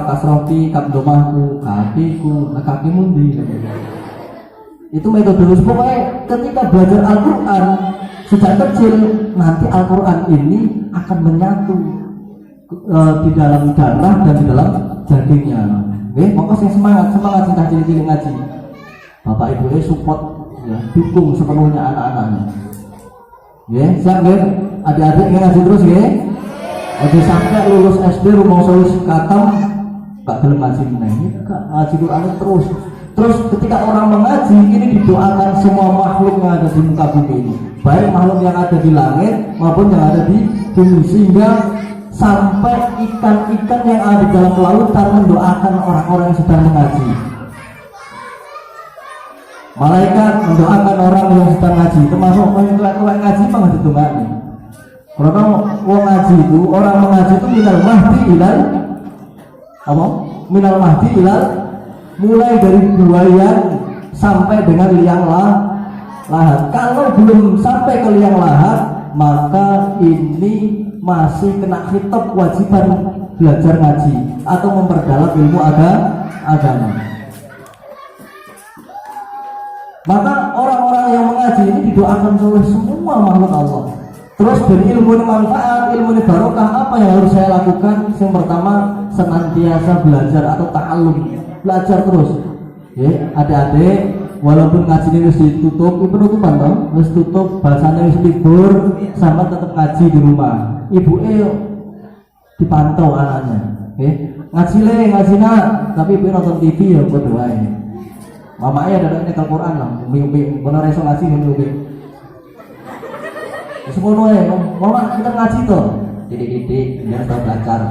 kasrofi, kap domaku, kakiku, kakimu di. Itu metode khusus. Pokoknya ketika belajar Al-Quran sejak kecil, nanti Al-Quran ini akan menyatu di dalam darah dan di dalam dagingnya. Pokoknya semangat cinta cilik ngaji. Bapak ibu support, ya, dukung sepenuhnya anak-anaknya. Siap adik-adik ngaji terus Oke, sampai lulus SD rumah solusi katam gak gelem ngaji meneh, ngaji Quran terus ketika orang mengaji ini didoakan semua makhluk yang ada di muka bumi ini, baik makhluk yang ada di langit maupun yang ada di bumi, sehingga sampai ikan-ikan yang ada di dalam lautan mendoakan orang-orang yang sedang mengaji. Malaikat mendoakan orang yang sedang ngaji, termasuk orang ngaji mah ditungani. Karena wong ngaji itu, orang mengaji itu minal mahdi ilal apa? Minal mahdi ilal, mulai dari buayan sampai dengan liang lahat. Kalau belum sampai ke liang lahat, maka ini masih kena khitab kewajiban belajar ngaji atau memperdalam ilmu agama. Maka orang-orang yang mengaji ini didoakan oleh semua makhluk Allah. Terus berilmu ini manfaat, ilmu ini barokah. Apa yang harus saya lakukan? Yang pertama, senantiasa belajar atau ta'alum, belajar terus. Adik-adik, walaupun ngaji ini harus ditutup, ini penutupan toh, harus tutup, bahasanya harus libur, sama tetap ngaji di rumah. Ibu dipantau anaknya. Ngaji nak, tapi ibu nonton TV ya berdoa. Mamanya ada nyetel Quran lah, umi benar esok ngaji umi. Semua mama kita ngaji tuh, didik biar tahu belajar.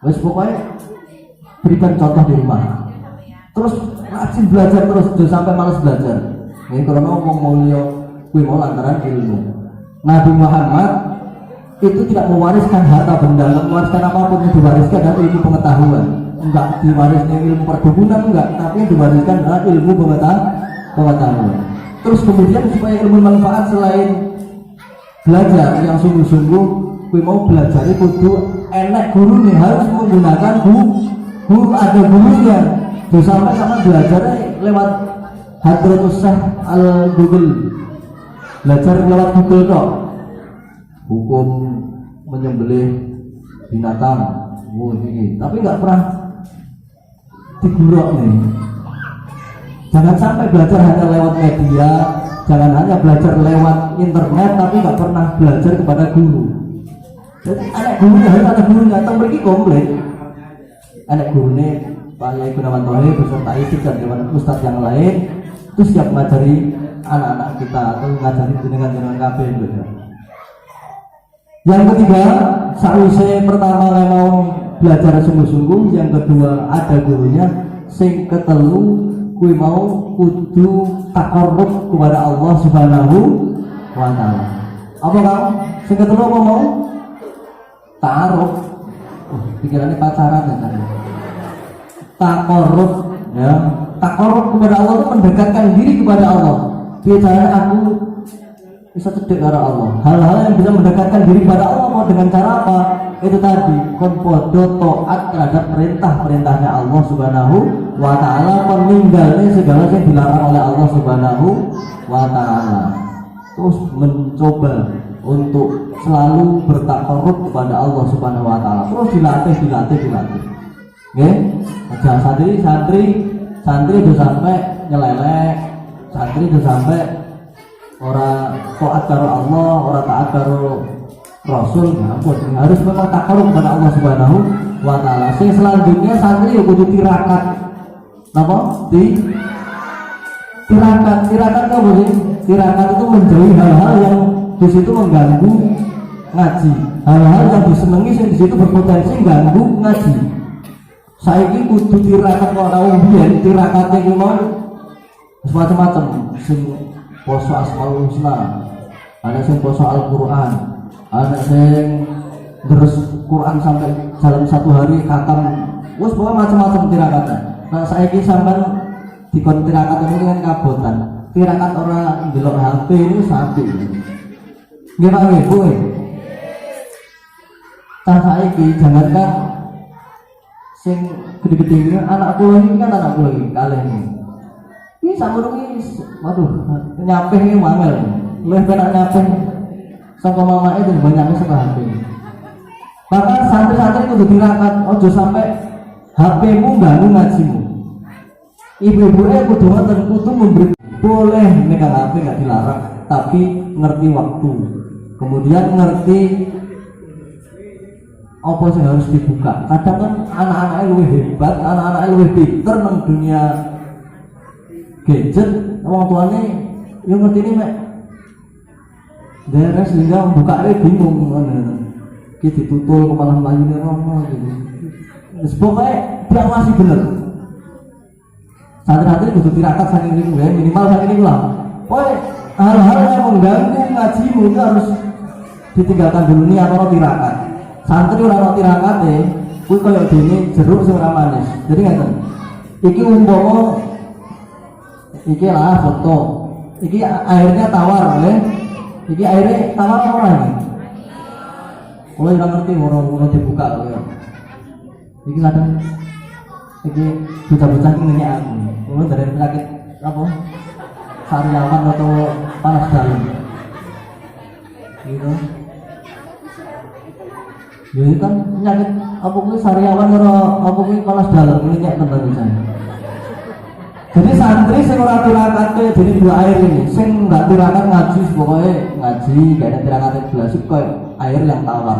Wes pokoknya berikan contoh di rumah. Terus rajin belajar terus, jangan sampai malas belajar. Kalau ngomong mau lantaran ilmu. Nabi Muhammad itu tidak mewariskan harta benda, tidak mewariskan apapun, yang diwariskan adalah ilmu pengetahuan. Enggak diwariskan ilmu perdukunan, enggak, tapi yang diwariskan adalah ilmu pengetahuan. Terus kemudian supaya ilmu manfaat selain belajar yang sungguh-sungguh, mau belajar kudu enak guru nih, harus menggunakan guru ada gurunya. Terus sampai sama belajarnya lewat Hadratus Syekh Google, belajar lewat Google kok. Hukum menyembelih binatang, ini, tapi nggak pernah diguruk nih. Jangan sampai belajar hanya lewat media, jangan hanya belajar lewat internet, tapi nggak pernah belajar kepada guru. Jadi anak gurunya harus ada gurunya, atau pergi komplit. Anak gurunya Pak Yai Gunawan Tohir beserta istri dan dewan ustadz yang lain itu siap mengajari anak-anak kita atau mengajari dengan kabeh gitu. Yang ketiga, sausé pertama mau belajar sungguh-sungguh, yang kedua ada gurunya, sing ketelu kui mau kudu takarrub kepada Allah Subhanahu wa taala. Apa kamu? Sing ketelu apa mau? Takarrub. Pikirannya pacaran ya tadi. Takarrub, ya. Takarrub kepada Allah itu mendekatkan diri kepada Allah. Biasanya aku bisa cedek karo Allah. Hal-hal yang bisa mendekatkan diri kepada Allah mau dengan cara apa? Itu tadi konpodo taat terhadap perintah-perintahnya Allah Subhanahu wa taala, meninggalnya segala yang dilarang oleh Allah Subhanahu wa taala. Terus mencoba untuk selalu bertakarrub kepada Allah Subhanahu wa taala. Terus dilatih. Nggih? Aja santri itu sampai nyelelek, santri itu sampai orang taat karo Allah, orang taat karo Rasul, ampun, harus memang takarrub kepada Allah Subhanahu wa taala. Selanjutnya santri ya kudu tirakat. Napa? Tirakat apa sih? Tirakat itu menjauhi hal-hal yang di situ mengganggu ngaji. Hal-hal yang disenangi yang di situ berpotensi mengganggu ngaji. Saiki kudu tirakat kok ora umbiyen, tirakate ki mau macam-macam. Sing poso Asmaul Husna, ada sing poso Al-Qur'an, ada sing terus Quran sampai dalam satu hari khatam. Wes bawa macam-macam tirakatnya. Nah saiki sampean dikon tirakat ini kan kabotan. Tirakat orang ndelok HP ini sapi. Nggih Pak nggih, Bu. Tah saiki jangankan sing gede-gede ini anak kula ini kan anak kula iki kalih ini. Ki samurung iki waduh nyapeh iki wangel. Luwih penak nyapeh saka mamake dibanding saka HP. Bahkan santri-santri kudu dirakat, ojo sampai HP-mu ganggu ngajimu. Ibu-ibunya kudu ngoten, kudu memberi boleh megang HP nggak dilarang, tapi ngerti waktu. Kemudian ngerti apa sih harus dibuka. Kadang kan anak-anaknya lebih hebat, anak-anaknya lebih pinter nang dunia gadget, orang tuanya yang ngerti ini mek deres sehingga buka bingung kita ditutul kepala melayu nih romo gitu. Pokoknya dia masih bener. Santri-santri kudu tirakat saking niku ya, minimal saking niku lah. Pokoknya hal-hal yang mengganggu ngajimu itu harus ditinggalkan dulu nih atau tirakat. Santri ora tirakat kuwi koyo dene jeruk sing ora manis. Jadi ngaten. Iki umpama iki lah foto. Iki airnya tawar ya. Iki airnya tawar apa lagi? Kalau ora ngerti orang dibuka ya. Iki kadang iki bocah-bocah iki nanya aku. Kalau dari penyakit apa? Sariawan atau panas dalam. Gitu. Ya itu kan penyakit apa kuwi sariawan ora apa kuwi panas dalam minyak tentang saya. Jadi santri sing ora tirakate dene dua air ini, sing enggak tirakat ngaji pokoknya ngaji gak ada tirakate belas koyo air yang tawar.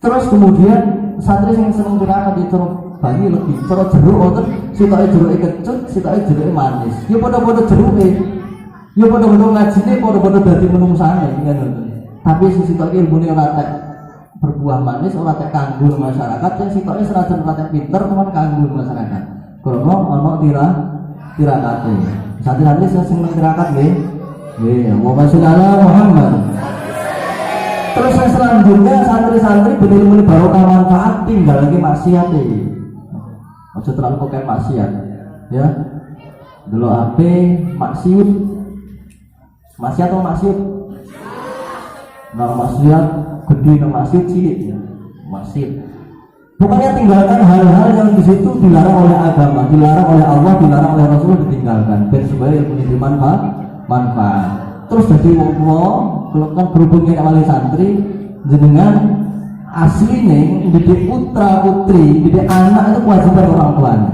Terus kemudian santri sing seneng tirakat itu bangi lebih cara jeruk wonten sitoke jeruke kecut, sitoke jeruke manis. Ya padha-padha jeruke. Ya padha-padha ngajine padha-padha dadi menungsane ngono. Tapi sing sitoke ilmune ora tek berbuah manis, ora tek kanggo masyarakat, sing sitoke senajan ora tek pinter teman kanggo masyarakat. Krono ana tirakate. Santri-santri sing tirakat nggih. Nggih, Allahumma sholli ala Muhammad. Terus yang selanjutnya santri-santri bener-bener barokah manfaat tinggal lagi maksiat aja terlalu pakai maksiat ya. Dulu HP maksiat. Maksiat atau maksiat? Nah maksiat gede nang maksiat cilik ya. Maksiat. Bukannya tinggalkan hal-hal yang di situ dilarang oleh agama, dilarang oleh Allah, dilarang oleh Rasulullah ditinggalkan. Dan sebagai ilmu ini manfaat. Terus jadi wong kalau kan berhubungnya oleh santri, jenengan aslinya didik putra putri, didik anak itu kewajiban orang tuanya.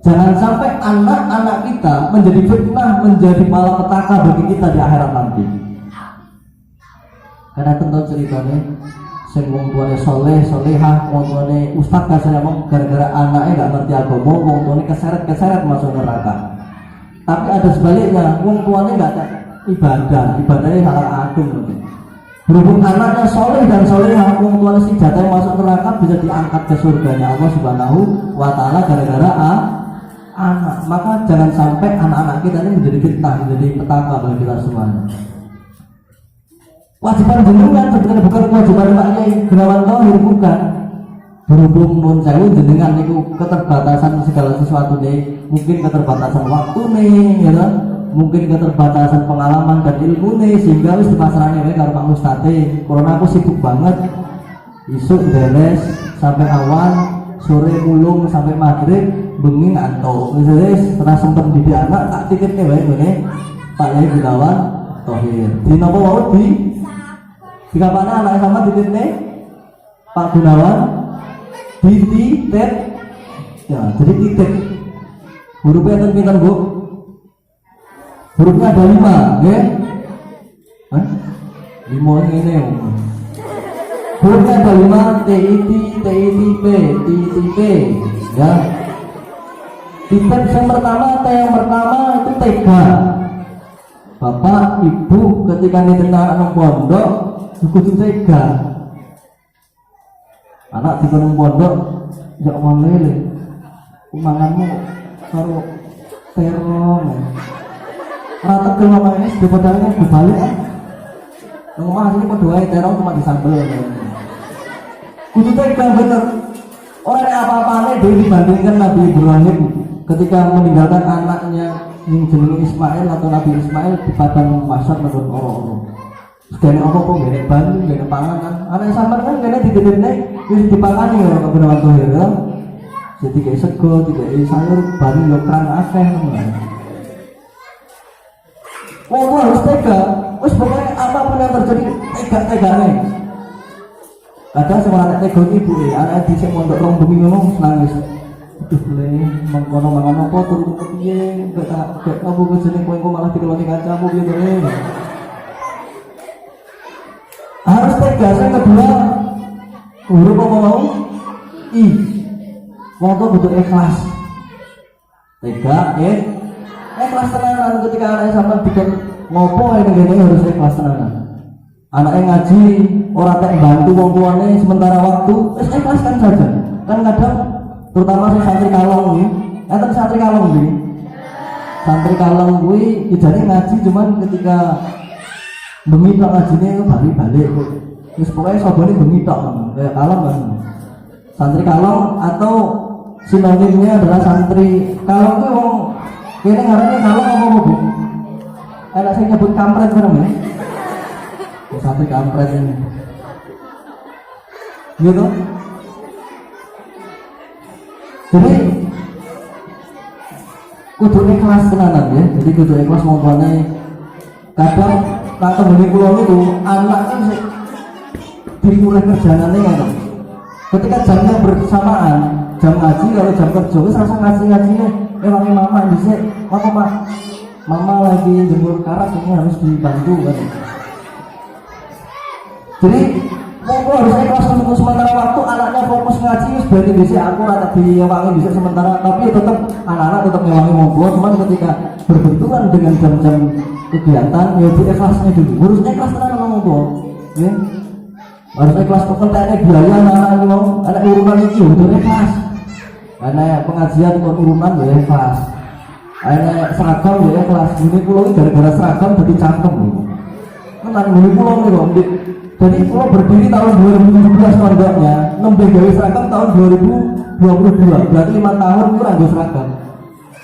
Jangan sampai anak-anak kita menjadi fitnah, menjadi malapetaka bagi kita di akhirat nanti. Karena tentu ceritanya sing wong tuane soleh, solehah, wong tuane ustaz kasane wong gara-gara anaknya gak ngerti agama, wong tuane keseret masuk neraka. Tapi ada sebaliknya, wong tuane gak ada ibadahnya salah adung. Berhubung anaknya soleh dan solehah, wong tuane sing jatah masuk neraka bisa diangkat ke surganya Allah Subhanahu wa taala gara-gara anak. Maka jangan sampai anak-anak kita ini menjadi fitnah, menjadi petaka bagi kita semuanya. Kewajiban jenengan sebenarnya bukan kewajiban Pak Yai Gunawan Thohir, bukan. Berhubung nun sewu jenengan niku keterbatasan segala sesuatu nih, mungkin keterbatasan waktu nih, ya kan? Mungkin keterbatasan pengalaman dan ilmu nih, sehingga wis dipasrahne wae karo Pak Ustadz. Corona aku sibuk banget, isuk beres sampai awan, sore mulung sampai maghrib, bengi ngantuk. Wis ora sempet didik anak, tak titipne wae ngene Pak Yai Gunawan Thohir. Di napa wae di kapana anak sama titipne Pak Gunawan di titik ya, jadi titik hurufnya ada pinter Bu, hurufnya ada 5 ya. 5 ini hurufnya ada 5, T-I-T-P ya. Titik yang pertama, T yang pertama itu tega. Bapak, ibu ketika nitipna anak pondok kudu tega. Anak di gunung pondok ya Allah lele. Manganmu karo terong. Rata ke mamane dipodalnya dibalik. Nang omah sini padha wae terong cuma disambel. Kudu tega bener. Ora ada apa-apane dhewe dibandingkan Nabi Ibrahim ketika meninggalkan anaknya yang jenenge Ismail atau Nabi Ismail di padang mahsyar nang ora-ora. Gak apa-apa, gak ada bantu, gak ada panganan. Anak samar kan gak ada dititipnya, wis dipangani ya Pak Gunawan Thohir ya. jadi kayak sego, kayak sayur, baru yo kerang akeh teman. Wong tua harus tega, wis pokoknya apapun yang terjadi tega-tegane. Kadang semua anak tega ibu anak dhisik mondok rong bengi ngono nangis. Aduh le, mengkono mangan apa turu piye, gak kamu kejene kowe malah dikeloni kancamu piye to le. Harus tega. Yang kedua, huruf apa mau? I. Wong tua butuh ikhlas. Tega, ikhlas tenanan ketika anaknya sampai bikin ngopo ini harus ikhlas tenanan. Anaknya ngaji, orang tak bantu wong tuane sementara waktu, ikhlaskan saja. Kan kadang terutama si santri kalong nih, santri kalong nih. Santri kalong gue jadi ngaji cuman ketika bengi tok ngajine balik-balik kok. Wis pokoke sabane bengi tok kayak kalong kan. Santri kalong atau sinonimnya adalah santri kalong kuwi wong kene ngarane kalong apa Bu? Enak saya nyebut kampret kan ya? Santri kampret ini. Gitu. Jadi kudu ikhlas tenanan ya. Jadi kudu ikhlas mongkone kadang tak temui pulau itu anak kan dimulai kerjaannya kan. Ketika jamnya bersamaan, jam ngaji kalau jam kerja wis rasa ngaji-ngajine emangnya mama bisa apa mama lagi jemur karat ini harus dibantu kan. Jadi mau harus ikhlas untuk sementara waktu anaknya fokus ngaji sebagai bisa aku rata diwangi bisa sementara tapi tetap anak-anak tetap ngewangi monggo cuman ketika berbenturan dengan jam-jam kegiatan ya di ikhlasnya dulu harus ikhlas tenan monggo ya harus ikhlas pekerjaannya biaya anak urunan itu udah ikhlas anak pengajian untuk urunan ya ikhlas anak seragam ya ikhlas ini pulau gara-gara seragam jadi cangkem kan ini pulau nih loh jadi pulau berdiri tahun 2017 pondoknya nembe gawe seragam tahun 2022 berarti 5 tahun itu nganggo seragam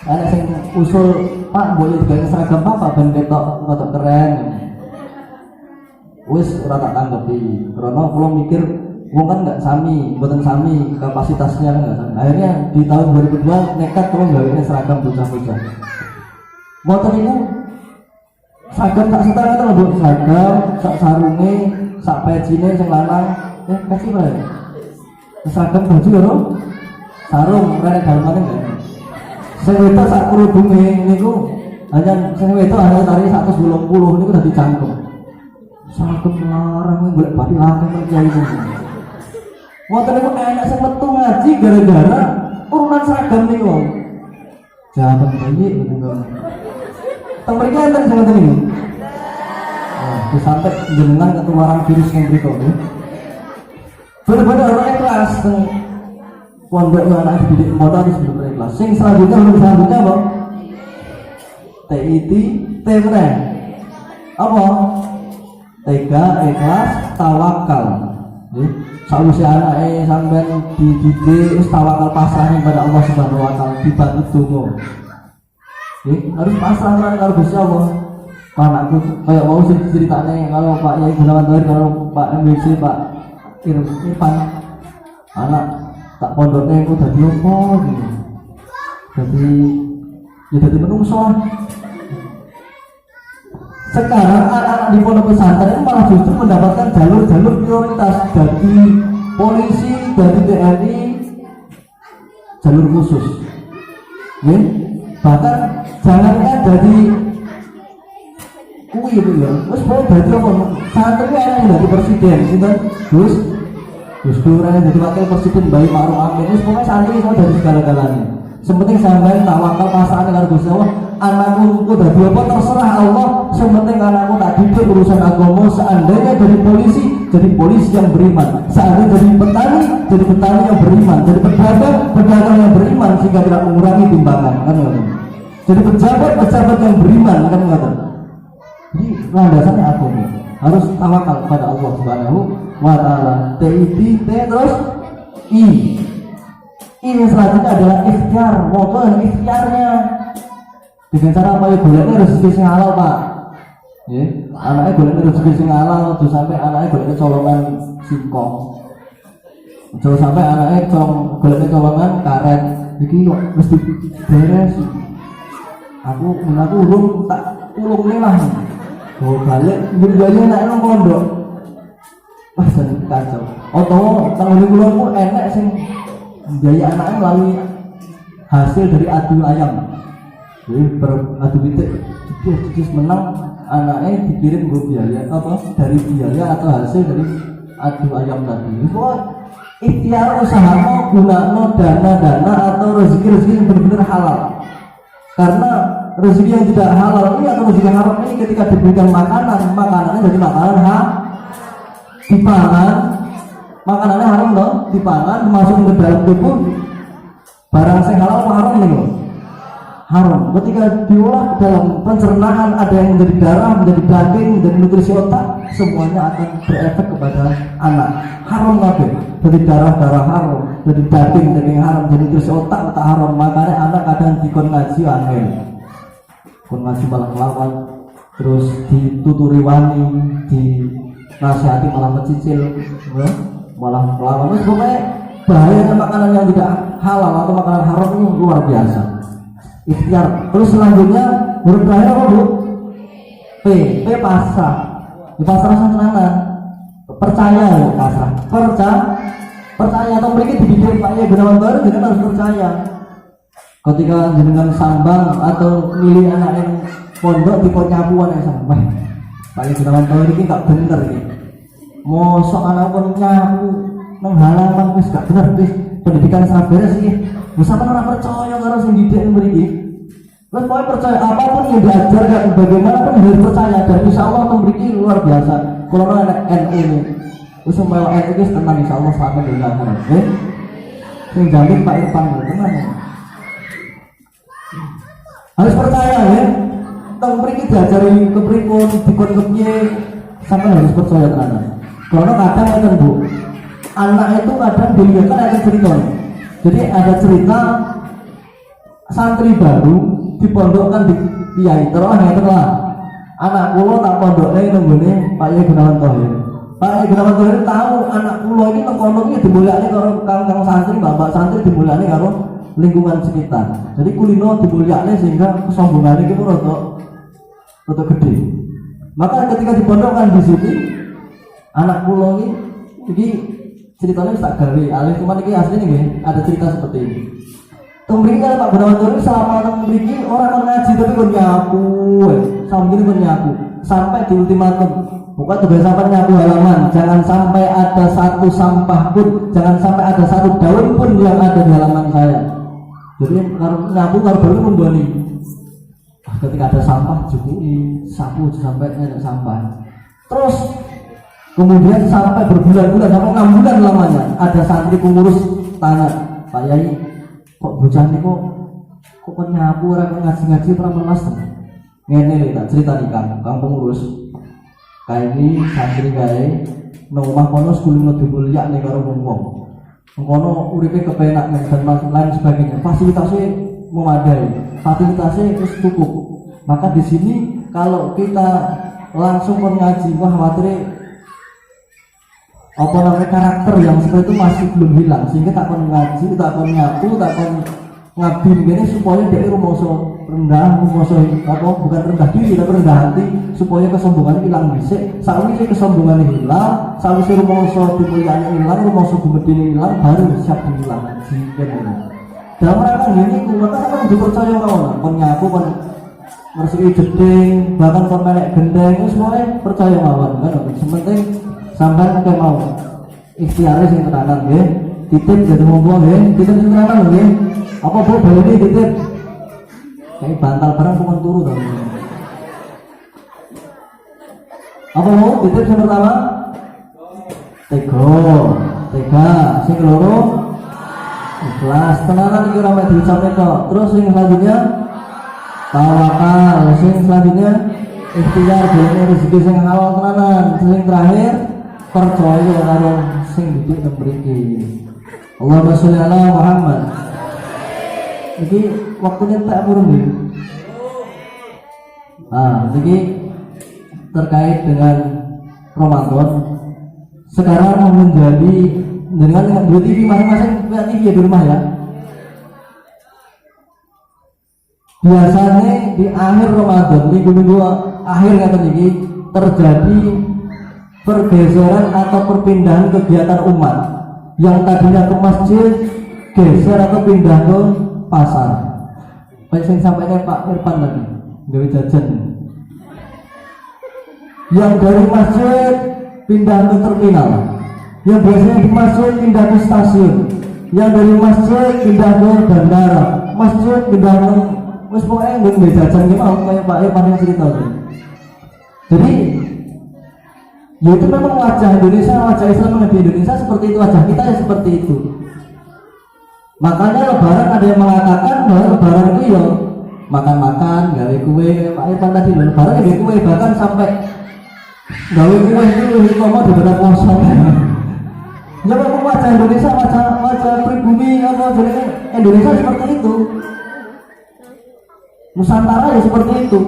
anak sing usul Pak boleh digawe seragam apa ben ketok rada keren wis ora tak tanggapi karena kula mikir wong kan enggak sami mboten sami kapasitasnya enggak sami akhirnya di tahun 2002 nekat kula gawe seragam bocah-bocah mboten niku seragam sak setengah itu lho seragam sak sarunge sak pecine sing lanang kasih bae seragam baju lho sarung rene dalmane enggak sing wedok sak kerudunge niku hanya sing wedok hanya tarik 180 niku dadi cangkem seragam larang golek bathi akeh percaya itu ngoten niku enak sing metu ngaji gara-gara urunan seragam niku jaman bayi niku teng mriki enten sing ngoten niku sampai jenengan ketularan virus yang berikut benar-benar orang ikhlas pondok anak dididik pondok harus benar-benar ikhlas sing selanjutnya apa? TIT T-bener apa? Tega, ikhlas, tawakal sausia anaknya sampai dididik tawakal pasrahnya pada Allah Subhanahu wa ta'ala dibantu donga harus pasrah kalau Gusti Allah anakku kayak mau ceritanya kalau Pak Yai Gunawan Tohir kalau Pak MWC Pak Irfan anak tak pondoknya aku dadi opo gitu jadi menungso sekarang anak-anak di pondok pesantren malah justru mendapatkan jalur-jalur prioritas dari polisi, dari TNI jalur khusus bahkan jangankan dari kuwi itu ya, terus mau dadi apa? Santri ana yang dadi presiden, sinten? Gus Dur ana dadi wakil presiden Bayi Ma'ruf Amin. Wis pokoke santri iso dadi segala-galanya. Sementing sampean tawakal pasrah karo Gusti Allah, anakku dadi apa terserah Allah, sementing anakku tak didik urusan agama, seandainya jadi polisi yang beriman. Seandainya jadi petani yang beriman, jadi pedagang yang beriman sehingga tidak mengurangi timbangan, kan ngono. Jadi pejabat yang beriman, kan ngono. Jadi landasannya apa nih? Harus tawakal pada Allah Subhanahu wa ta'ala. TIT terus I. Ini selanjutnya adalah ikhtiar. Moga ikhtiarnya dengan cara apa ya? Goleknya rezeki sing halal, Pak. Ya, anaknya goleknya rezeki sing halal, terus sampai anaknya goleknya colongan singkong. Jangan sampai anaknya golek colongan karet iki kok mesti beres. Aku urung tak ulungne lah. Oh balik bimbingannya enak nang pondok. Wah jadi kacau. Atau tanggung kula ku enek sing biaya anaknya melalui hasil dari adu ayam. Jadi beradu pitik jedes menang anaknya dikirim ke biaya apa dari biaya atau hasil dari adu ayam tadi. Wah ikhtiar usaha gunakno dana atau rezeki yang benar-benar halal. Karena rezeki yang tidak halal ini atau rezeki haram ini ketika diberikan makanannya jadi makanan dipangan, makanannya haram loh, dipangan masuk ke dalam tubuh barang yang halal apa haram nih loh? Haram. Ketika diolah ke dalam pencernaan ada yang menjadi darah, menjadi daging, menjadi nutrisi otak, semuanya akan berefek kepada anak. Haram kabeh. Jadi darah haram, jadi daging haram, jadi nutrisi otak haram. Makanya anak kadang dikon ngaji angel. Kon ngaji malah ngelawan, terus dituturi wani, dinasihati malah mencicil, malah ngelawan. Terus pokoknya bahayanya makanan yang tidak halal atau makanan haram ini luar biasa. Ikhtiar. Terus selanjutnya huruf terakhir apa bu? P pasrah. Di pasrah santanan. Percaya ya pasrah. Percaya atau mereka dibikin Pak Yai Gunawan baru kita harus percaya. Ketika jenengan sambang atau milih anak yang pondok di nyapuan yang sambang. Pak Yai Gunawan baru ini nggak bener ini. Mosok anak pun nyapu nang halaman wis gak bener wis pendidikan sabar sih. Bisa kan orang percaya karo sing didik mriki. Terus pokoke percaya apapun yang diajarkan bagaimanapun harus percaya dan insyaallah mriki luar biasa. Kalau anak NU ini wis melu NU wis tenang insyaallah sampai dengan akhirat. Sing jamin Pak Irfan tenang. Harus percaya ya. Teng mriki diajari kepripun dikon kepiye sampai harus percaya tenan. Karena kadang ngeten Bu. Anak itu kadang dilihat kan ada cerita. Jadi ada cerita santri baru dipondokkan di kiai terus lah anak kula tak pondokne nenggone Pak Yai Gunawan Thohir. Pak Yai Gunawan Thohir tahu anak kula iki nang kono iki dimulyakne karo kang santri, bapak santri dimulyakne karo lingkungan sekitar. Jadi kulino dimulyakne sehingga kesombongane iki rada gede. Maka ketika dipondokkan di sini anak kula iki ceritanya tak gawe alih cuman ini aslinya nggih ada cerita seperti ini. Tumriki kan Pak Gunawan Thohir selama tumriki orang ngaji tapi kon nyapu, sambil kon nyapu sampai di ultimatum. Bukan tugas sampai nyapu halaman, jangan sampai ada satu sampah pun, jangan sampai ada satu daun pun yang ada di halaman saya. Jadi kalau nyapu kalau baru membani. Ketika ada sampah jupui, sapu sampai ada sampah. Terus kemudian sampai berbulan-bulan, sampai 6 bulan lamanya ada santri pengurus tanya, Pak Yai, kok bocah ini kok nyapu orang ngaji-ngaji pernah melas ngene lho tak cerita nih kang pengurus kayak ini santri kayak nang omah kono sekolah dimulyak nih karo wong kono uripe kepenak dan lain sebagainya, fasilitasnya memadai, fasilitasnya terus cukup. Maka di sini kalau kita langsung mengaji wah khawatir apa namanya karakter yang seperti itu masih belum hilang, sehingga tak akan ngaji, tak akan nyapu, tak akan ngabdi begini supaya dia rumoso rendah, rumoso apa bukan rendah diri tapi rendah hati supaya kesombongan hilang bisik. Sakwise kesombongan hilang, sakwise rumoso dimulyani hilang, rumoso gumedine hilang, baru siap hilang ngaji kene. Dalam rangka ini maka sampeyan kudu percaya mawon, kon nyapu kon ngresiki jeding, bahkan kon melek gendeng, semuanya percaya mawon kan. Sementing sampai kayak mau ikhtiarnya sing tenanan nggih. Titip jadi ngomong nggih, titip sing tenanan nggih. Apa Bu baleni titip? Kayak bantal barang bukan turu to. Apa mau titip sing pertama? Tega, sing loro ikhlas, tenanan iki ora mek diucapke kok. Terus sing selanjutnya tawakal, sing selanjutnya ikhtiar dene rezeki sing halal tenanan, sing terakhir percaya karo sing didik mriki. Allahumma sholli ala Muhammad. Iki waktunya tak burung nih. Jadi terkait dengan Ramadan sekarang menjadi dengan dua TV masing-masing punya TV ya di rumah ya. Biasanya di akhir Ramadan, minggu-minggu akhir kata ini terjadi pergeseran atau perpindahan kegiatan umat yang tadinya ke masjid geser atau pindah ke pasar. Saya sampaikan Pak Irfan tadi, gawe jajan. Yang dari masjid pindah ke terminal, yang biasanya di masjid pindah ke stasiun, yang dari masjid pindah ke bandara, masjid pindah ke wis pokoknya gawe jajan ki mau kayak Pak Irfan yang cerita tadi. Jadi ya itu memang wajah Indonesia, wajah Islam di Indonesia seperti itu, wajah kita ya seperti itu. Makanya lebaran ada yang mengatakan bahwa lebaran itu ya makan-makan, gawe kue. Pak Irfan tadi lebaran gawe kue, bahkan sampai gawe kue itu mau daripada puasa. Ya memang wajah Indonesia, wajah pribumi apa jadi Indonesia seperti itu. Nusantara ya seperti itu.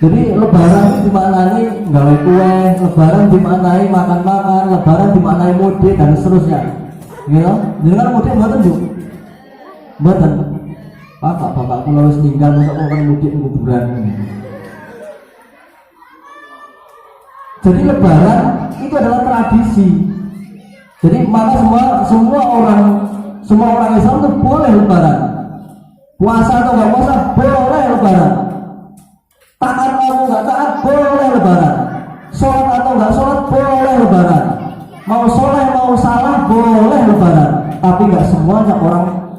Jadi lebaran dimaknai gawe kue, lebaran dimaknai makan-makan, lebaran dimaknai mudik dan seterusnya. Gitu. Jadi kan mudik mboten Ju. Mboten. Bapak kula wis tinggal mosok kan mudik kuburan. Jadi lebaran itu adalah tradisi. Jadi maka semua orang Islam itu boleh lebaran. Puasa atau enggak puasa boleh lebaran. Taat atau enggak taat boleh lebaran. Sholat atau enggak sholat boleh lebaran. Mau soleh mau salah boleh lebaran. Tapi enggak semuanya orang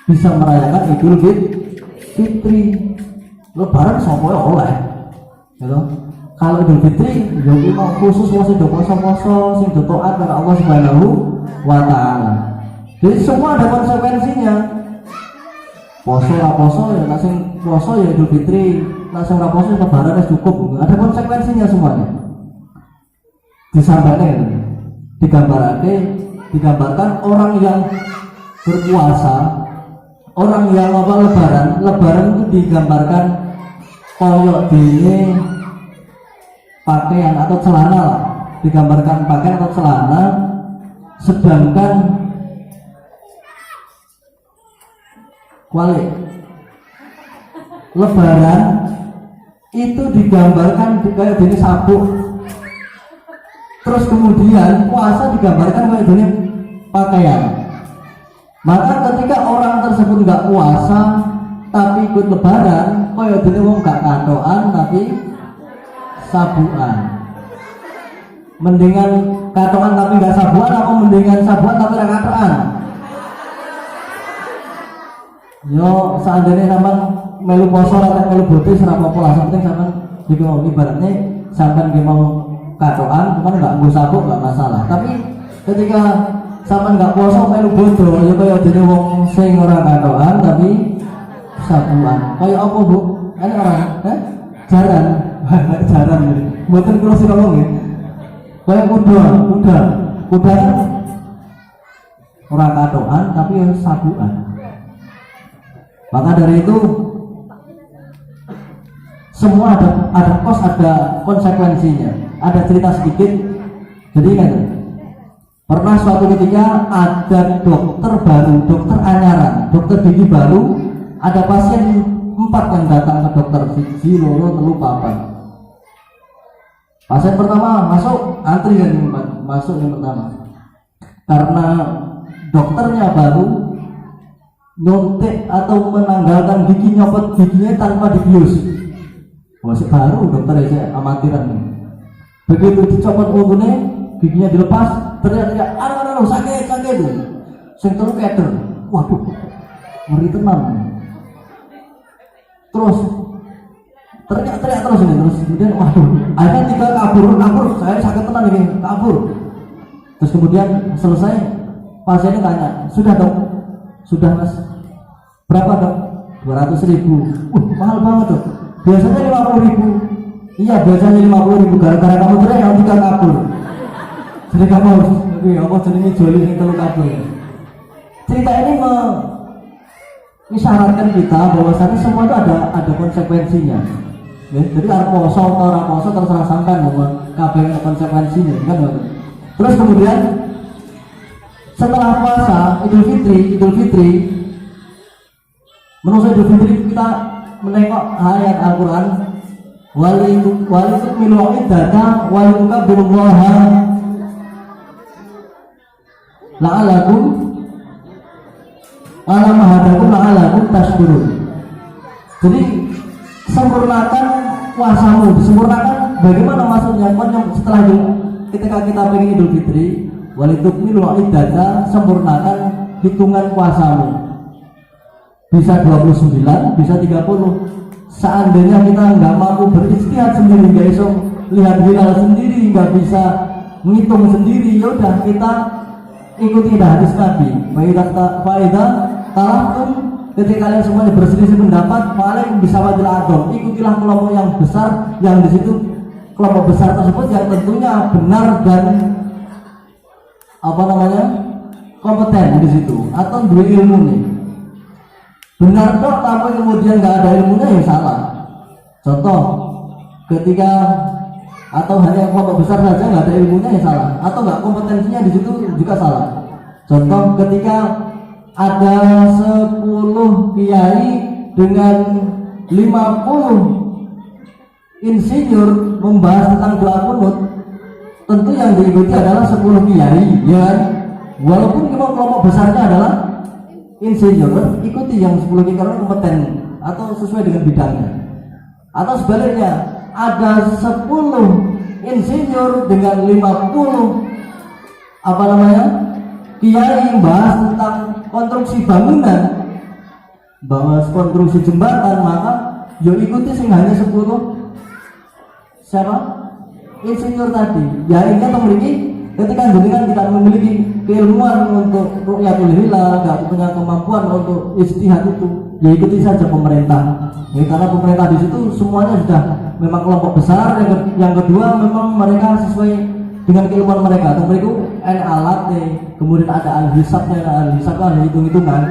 bisa merayakan Idul Fitri. Lebaran semuanya oleh. Gitu. Kalau Idul Fitri ya mau khusus wong sing do poso-poso, sing do taat kepada Allah Subhanahu wa taala. Jadi semua ada konsekuensinya. Poso ra poso ya, nek sing poso ya Idul Fitri, nek sing ra poso lebaran wis cukup. Ada konsekuensinya semuanya. Disampaikan digambarkan orang yang berpuasa, orang yang lebaran itu digambarkan koyok dene pakaian atau celana lah, digambarkan pakaian atau celana, sedangkan walik lebaran itu digambarkan kayak gini sabuk, terus kemudian puasa digambarkan kayak gini pakaian. Maka ketika orang tersebut nggak puasa tapi ikut lebaran, kayak gini wong nggak katoan tapi sabuan. Mendingan katoan tapi nggak sabuan, apa mendingan sabuan tapi nggak katoan? Yo seandainya sampean melu poso atau melu botis ora apa-apa lah, penting sampean juga mau ibaratnya sampean ge mau katoan cuman enggak nggo sabuk enggak masalah. Tapi ketika sampean enggak poso melu bodo ya kaya dene wong sing ora katoan tapi sabuan. Kaya apa, Bu? Kan ora, jaran. Jaran. Mboten kula sing ngomong nggih. Kaya kuda kan ora katoan tapi sabuan. Maka dari itu semua ada kos, ada konsekuensinya. Ada cerita sedikit. Jadi kan pernah suatu ketika ada dokter baru, dokter anyaran, dokter gigi baru, ada pasien 4 yang datang ke dokter, siji, loro, telu, papat. Pasien pertama masuk, antri kan masuk yang pertama. Karena dokternya baru, nyontek atau menanggalkan gigi, nyopot giginya tanpa dibius. Masih baru dokter aja amatiran. Begitu dicopot ungunya, giginya dilepas, teriak-teriak, aduh sakit tuh. Sing telu keter. Waduh, ngeri tenan. Terus teriak-teriak terus ini, terus kemudian waduh, akhirnya 3 kabur, saya sakit tenan ini, kabur. Terus kemudian selesai, pasiennya tanya, sudah dok? Sudah Mas. Berapa dok? 200.000. Mahal banget dok. Biasanya 50.000. Iya biasanya 50.000. Gara-gara kamu teriak yang 3 kabur. Jadi kamu harus apa jenenge joli yang telu kabur. Cerita ini mengisyaratkan kita bahwasanya semua itu ada konsekuensinya. Ya, jadi arep poso atau ora poso terserah sampean mau kabeh konsekuensinya kan. Terus kemudian setelah puasa Idul Fitri menurut Idul Fitri kita menengok ayat Al-Quran walitukmilu iddata walitukabirullaha la'alakum ala mahadakum la'alakum tashkurun. Jadi sempurnakan puasamu, disempurnakan bagaimana maksudnya? Setelah itu ketika kita pengen Idul Fitri walitukmilu iddata, sempurnakan hitungan puasamu, bisa 29, bisa 30. Seandainya kita nggak mampu beristihad sendiri, nggak bisa lihat hilal sendiri, nggak bisa ngitung sendiri, yaudah kita ikuti hadis Nabi. Faidah talaftum, ketika kalian semuanya berselisih pendapat, paling bisa wajil adon, ikutilah kelompok yang besar, yang di situ kelompok besar tersebut yang tentunya benar dan kompeten di situ atau dua ilmu nih. Benar kok, tapi kemudian nggak ada ilmunya ya salah. Contoh, ketika atau hanya kelompok besar saja nggak ada ilmunya ya salah, atau nggak kompetensinya di situ juga salah. Contoh, ketika ada 10 kiai dengan 50 insinyur membahas tentang doa kunut, tentu yang diikuti adalah 10 kiai, ya kan? Walaupun kelompok besarnya adalah insinyur, ikuti yang 10 kiai karena kompeten atau sesuai dengan bidangnya. Atau sebaliknya, ada 10 insinyur dengan 50 kiai bahas tentang konstruksi bangunan, bahas konstruksi jembatan, maka yo ikuti sing hanya 10 siapa? Insinyur tadi. Ya ini memiliki, ketika jenengan tidak memiliki keilmuan untuk ru'yatul hilal, tidak punya kemampuan untuk ijtihad itu, ya ikuti saja pemerintah. Ya, karena pemerintah di situ semuanya sudah memang kelompok besar. Yang kedua, memang mereka sesuai dengan keilmuan mereka. Atau mereka alat, kemudian ada al-hisabnya, al-hisabnya hitung-hitungan.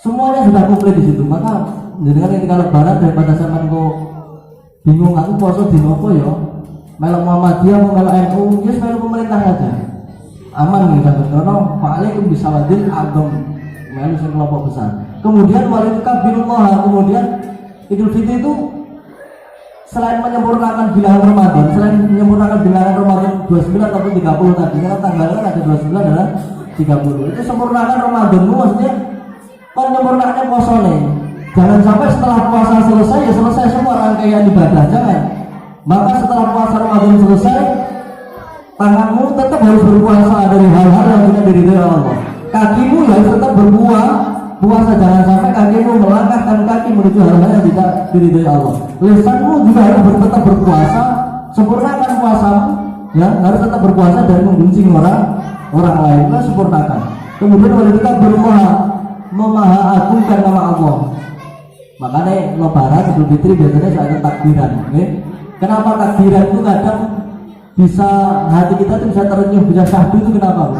Semuanya sudah komplit di situ. Maka jenengan ketika lebaran daripada sampean kok bingung aku poso di nopo ya, melok Muhammadiyah mau melok NU, ya melok pemerintah aja. Aman nih sahabat, karena fa'alaikum bisawadil agam, melok sing kelompok besar. Kemudian walitukabbirullah, kemudian Idul Fitri itu selain menyempurnakan bilangan Ramadan, selain menyempurnakan bilangan Ramadan 29 ataupun 30 tadi, karena tanggalnya ada 29 adalah 30. Itu sempurnakan Ramadanmu, maksudnya menyempurnakan puasa nih. Jangan sampai setelah puasa selesai ya selesai semua rangkaian ibadah, jangan. Maka setelah puasa Ramadan selesai, tanganmu tetap harus berpuasa dari hal-hal yang tidak diridhoi Allah. Kakimu ya harus tetap berbuah puasa, jangan sampai kakimu melangkahkan kaki menuju hal-hal yang tidak diridhoi Allah. Lisanmu juga harus tetap berpuasa, sempurnakan puasamu, ya harus tetap berpuasa dari menggunjing orang lain, nah, sempurnakan. Kemudian kalau kita memaha agungkan nama Allah. Makanya lebaran Idul Fitri biasanya ada takbiran, okay? Kenapa takbiran itu kadang bisa hati kita tuh bisa terenyuh, bisa syahdu itu kenapa?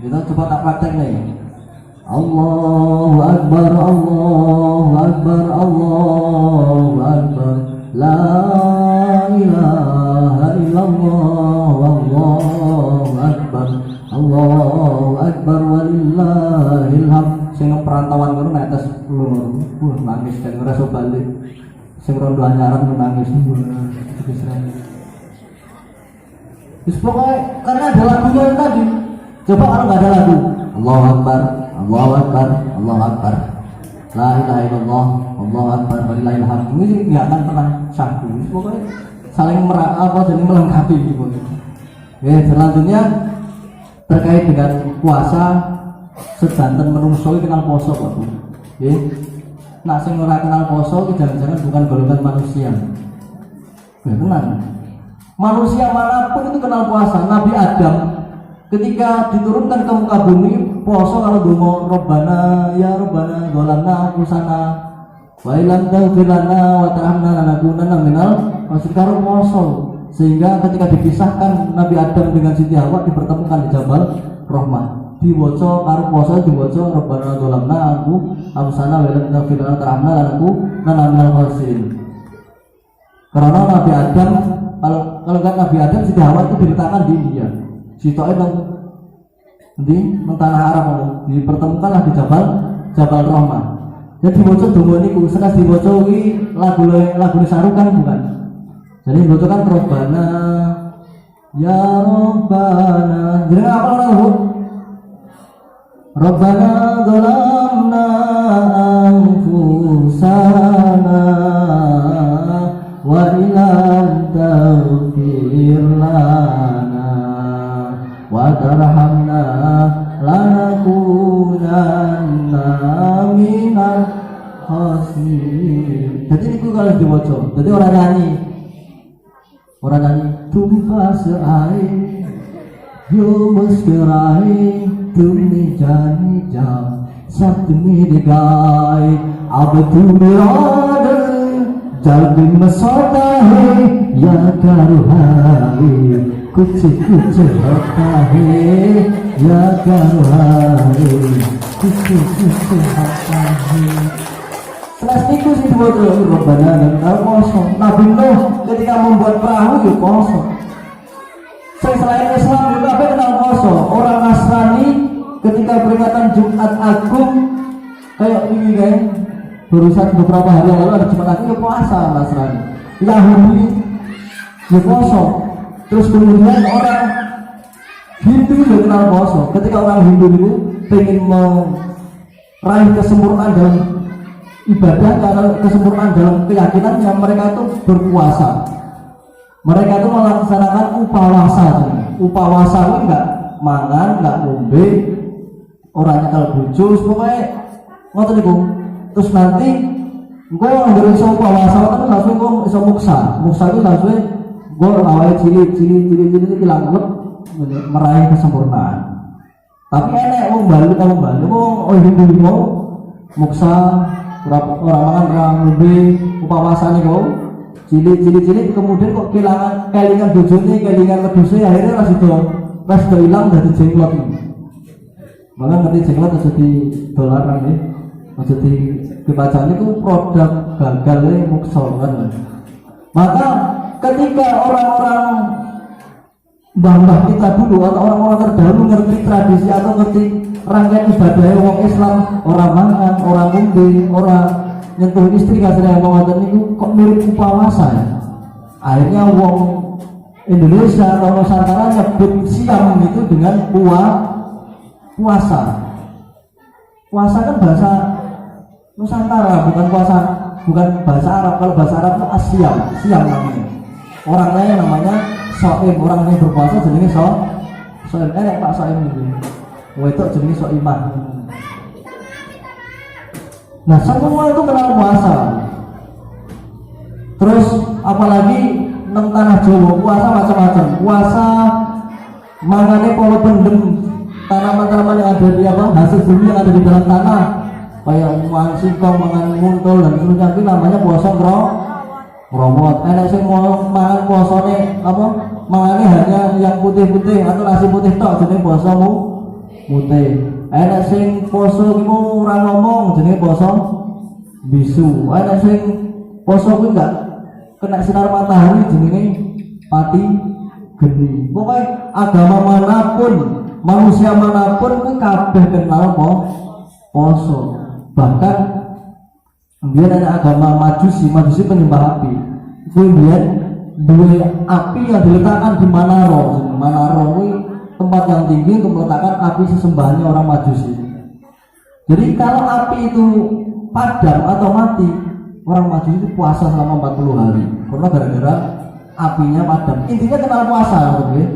Kita coba tak praktek nih. Allahu Akbar, Allahu Akbar, Allahu Akbar, la ilaha illallah, Allahu Akbar, Allahu Akbar, walillahil hamd. Sing perantauan ngono nek tes nangis dan ngerasa balik. Sing rondo anyaran nangis. Wis pokoknya karena ada lagunya tadi. Coba kalau nggak ada lagu, Allahu Akbar, Allahu Akbar, Allahu Akbar, la ilaha illallah, Allahu Akbar, walillahil hamd. Ini nggak akan pernah syahdu. Pokoknya saling saling melengkapi gitu. Oke, selanjutnya terkait dengan puasa, sedanten menungso kenal poso kok Bu. Nggih. Nah sing ora kenal poso iki jangan-jangan bukan golongan manusia. Ya tenang. Manusia manapun itu kenal puasa. Nabi Adam ketika diturunkan ke muka bumi poso kalau donga Robbana ya Robbana dolanna kusana wa ilam taghfir lana wa tarhamna lanakunanna minal khasirin poso. Sehingga ketika dipisahkan Nabi Adam dengan Siti Hawa dipertemukan di Jabal Rahmah. Diwoco karo poso diwoco Rabbana dzalamna anfusana wa lam taghfir lana tarhamna lanakunanna minal khasirin. Karena Nabi Adam kalau enggak Nabi Adam Siti Hawa itu diletakkan di India. sitoke nang di tanah Arab dipertemukanlah di Jabal Rahmah. Jadi diwaca donga niku sekas diwaca kuwi lagu Sarukan bukan. Jadi diwaca kan Robbana ya Robbana. Jadi apa lagu? Robbana dzalamna anfusana wa illam taghfir lana wa tarhamna lanakunanna minal khasirin. Jadi niku kalau diwaca, jadi orang nyanyi tumpah serai yo meskerai tumi jani jam sabtumi degai abdu miradal jalbi masota hai ya karuhai kuch hota hai ya karuhai kuch hota hai. Selas niku sing diwaca Rabbana dan kosong. Nabi Nuh ketika membuat perahu ya kosong. Selain Islam juga apa kenal kosong. Orang Nasrani ketika peringatan Jumat Agung kayak ini kan barusan beberapa hari yang lalu ada Jumat Agung ya puasa Nasrani. Yahudi ya kosong. Terus kemudian orang Hindu juga kenal kosong. Ketika orang Hindu itu pengen meraih kesempurnaan dalam ibadah karena kesempurnaan dalam keyakinan yang mereka itu berpuasa. Mereka itu melaksanakan upawasa. Upawasa itu enggak mangan, enggak ngombe, orangnya kalau bojo, pokoknya ngoten niku. Terus nanti engko anggere iso upawasa kan langsung engko iso muksa. Muksa itu langsung engko awake cilik ilang meraih kesempurnaan. Tapi enek wong Bali wong Hindu mau muksa orang mangan orang lebih upawasane kok cilik kemudian kok kelingan bojone kelingan wedhuse akhirnya ras do ilang dadi jenglot. Malah ngerti jenglot aja di dolaran nggih. Aja di dipacani itu produk gagalnya muksa kan. Maka ketika orang-orang mbah-mbah kita dulu atau orang-orang terdahulu ngerti tradisi atau ngerti rangkaian ibadah wong Islam, orang mangan, orang ngombe, orang nyentuh istri kasih yang ngoten niku kok mirip upawasa ya. Akhirnya wong Indonesia atau Nusantara nyebut siam itu dengan puasa. Puasa kan bahasa Nusantara, bukan bahasa Arab. Kalau bahasa Arab itu asyam, siam namanya. Orangnya namanya Soim, orang yang berpuasa jenenge Soim. Pak Soim itu. Wedok jenenge Soimah. Nah, semua itu kenal puasa. Terus apalagi nang tanah Jawa puasa macam-macam. Puasa mangane polo pendem tanaman-tanaman yang ada di hasil bumi yang ada di dalam tanah. Kayak mangan singkong, mangan muntul dan seterusnya itu namanya puasa ngromot. Enak sing mau mangan puasane mangane hanya yang putih-putih atau nasi putih tok jenenge puasa putih. Enak sing poso ki ora ngomong jenenge poso bisu. Enak sing poso kuwi enggak kena sinar matahari jenenge pati geni. Pokoknya agama manapun, manusia manapun kuwi kabeh kenal poso. Bahkan kemudian ada agama majusi penyembah api. Kemudian dua api yang diletakkan di Manaro kuwi tempat yang tinggi untuk meletakkan api sesembahannya orang majusi. Jadi kalau api itu padam atau mati, orang majusi itu puasa selama 40 hari karena gara-gara apinya padam. Intinya kenal puasa gitu.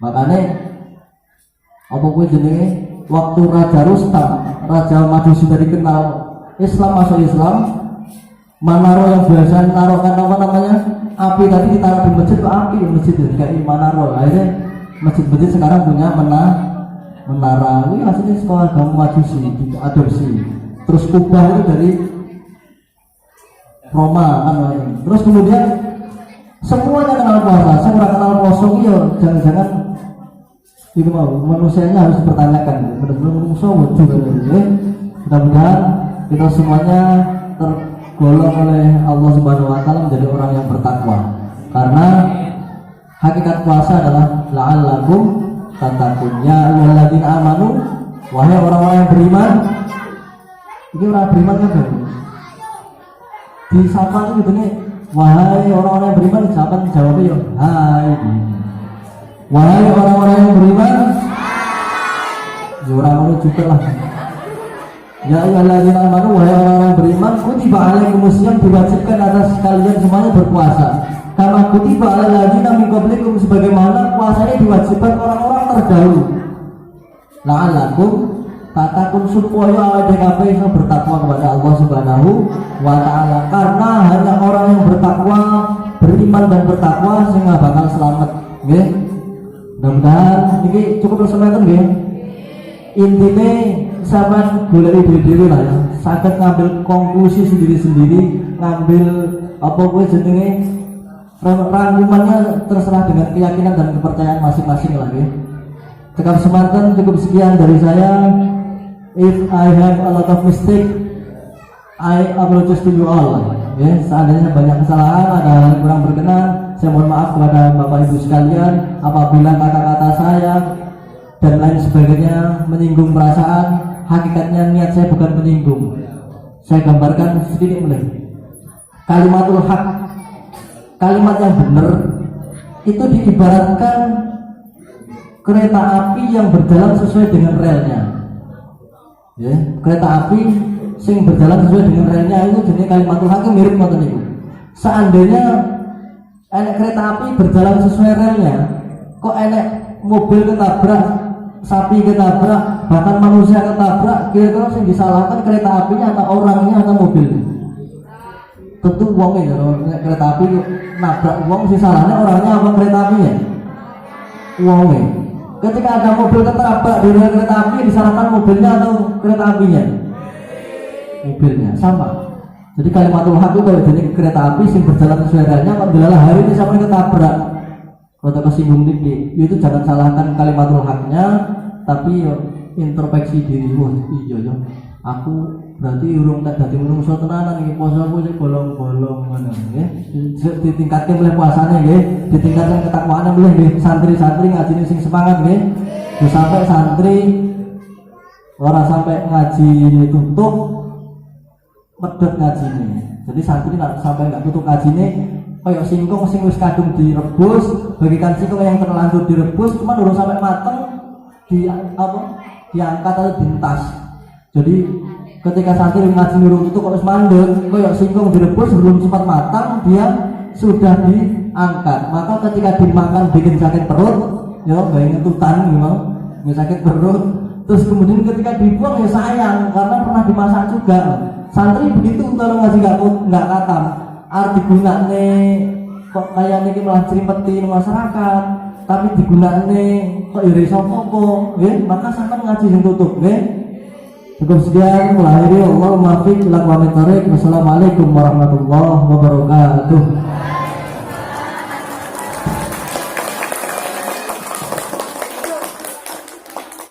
Makanya apa kuwi jenenge waktu Raja Rustam, Raja Majusi tadi kenal Islam, masuk Islam, Manaro yang biasa taruhkan api tadi ditaruh di masjid ke api masjid kayak Manaro. Akhirnya masjid-masjid sekarang punya menara. Ini hasilnya sekolah agama Majusi diadopsi. Terus Kubah itu dari Roma kan. Terus kemudian semuanya kenal puasa. Saya kurang kenal puasa ya jangan-jangan itu manusianya harus dipertanyakan. Benar-benar manusia wujud ya. Mudah-mudahan kita semuanya tergolong oleh Allah Subhanahu wa taala menjadi orang yang bertakwa. Karena hakikat puasa adalah la'allakum tattaqun. Ya ayyuhalladzina amanu, wahai orang-orang yang beriman. Ini orang beriman kan kan? Disapa itu gitu nih, wahai orang-orang yang beriman, disapa jawabnya ya hai. Wahai orang-orang yang beriman, ya orang-orang juga lah. Ya ayyuhalladzina amanu, wahai orang-orang yang beriman, kutiba alaikumusiyam, diwajibkan atas kalian semuanya berpuasa. Kama kutiba alal ladzina min qablikum, sebagaimana puasanya diwajibkan orang-orang terdahulu. La'allakum tatakun, supaya awake dhewe iso bertakwa kepada Allah Subhanahu wa taala. Karena hanya orang yang bertakwa, beriman dan bertakwa sing bakal selamat, nggih. Mudah-mudahan iki cukup sementen nggih. Intine sampean golek dhewe-dhewe lah ya. Saged ngambil konklusi sendiri-sendiri, ngambil apa kuwi jenenge rangkumannya terserah dengan keyakinan dan kepercayaan masing-masing lah ya. Cekap semanten, cukup sekian dari saya. If I have a lot of mistake, I apologize to you all. Ya, seandainya banyak kesalahan, ada hal yang kurang berkenan, saya mohon maaf kepada Bapak Ibu sekalian. Apabila kata-kata saya dan lain sebagainya menyinggung perasaan, hakikatnya niat saya bukan menyinggung. Saya gambarkan sedikit mulai. Kalimatul haq, kalimat yang benar itu diibaratkan kereta api yang berjalan sesuai dengan relnya. Ya, kereta api sing berjalan sesuai dengan relnya itu jenis kalimatul haq mirip ngoten niku. Seandainya enek kereta api berjalan sesuai relnya, kok enek mobil ketabrak, sapi ketabrak, bahkan manusia ketabrak, kira-kira sing disalahkan kereta apinya atau orangnya atau mobilnya? Tentu wongnya, kalau kereta api nabrak wong, si salahnya orangnya apa kereta apinya? Wongnya. Ketika ada mobil ketabrak di rel kereta api, disalahkan mobilnya atau kereta apinya? Mobilnya, sama. Jadi kalimatul haq itu kalau jenis kereta api sing berjalan sesuai relnya, apabila hari ini sampai ketabrak, kalau kesinggung dikit, itu jangan salahkan kalimatul haknya, tapi introspeksi diri. Wah iya ya, aku berarti urung tak dadi menungso tenanan iki, posoku sik bolong-bolong ngono nggih. Ditingkatke mulai puasane nggih, ditingkatkan ketakwaane mulai nggih. Santri-santri ngajine sing semangat nggih. Wis sampai santri ora sampai ngaji tutup medhot ngajine. Jadi santri sampai enggak tutup ngajine kayak singkong sing wis kadung direbus, bagikan singkong yang terlanjur direbus cuma urung sampai mateng di apa? Diangkat atau dintas. Jadi ketika santri ngaji nurung itu kalau mandek, kayak singkong direbus belum sempat matang, dia sudah diangkat. Maka ketika dimakan bikin sakit perut, ya kayak ngetutan gitu, nggak sakit perut. Terus kemudian ketika dibuang ya sayang, karena pernah dimasak juga. Santri begitu kalau ngaji nggak katam, arti gunane kok kayak ini malah cerimpetin masyarakat, tapi digunane kok iri sopo, maka sampai ngaji yang tutup, Cukup sekian, melahiri Allah, maafik, lakukan tarik. Wassalamualaikum warahmatullahi wabarakatuh.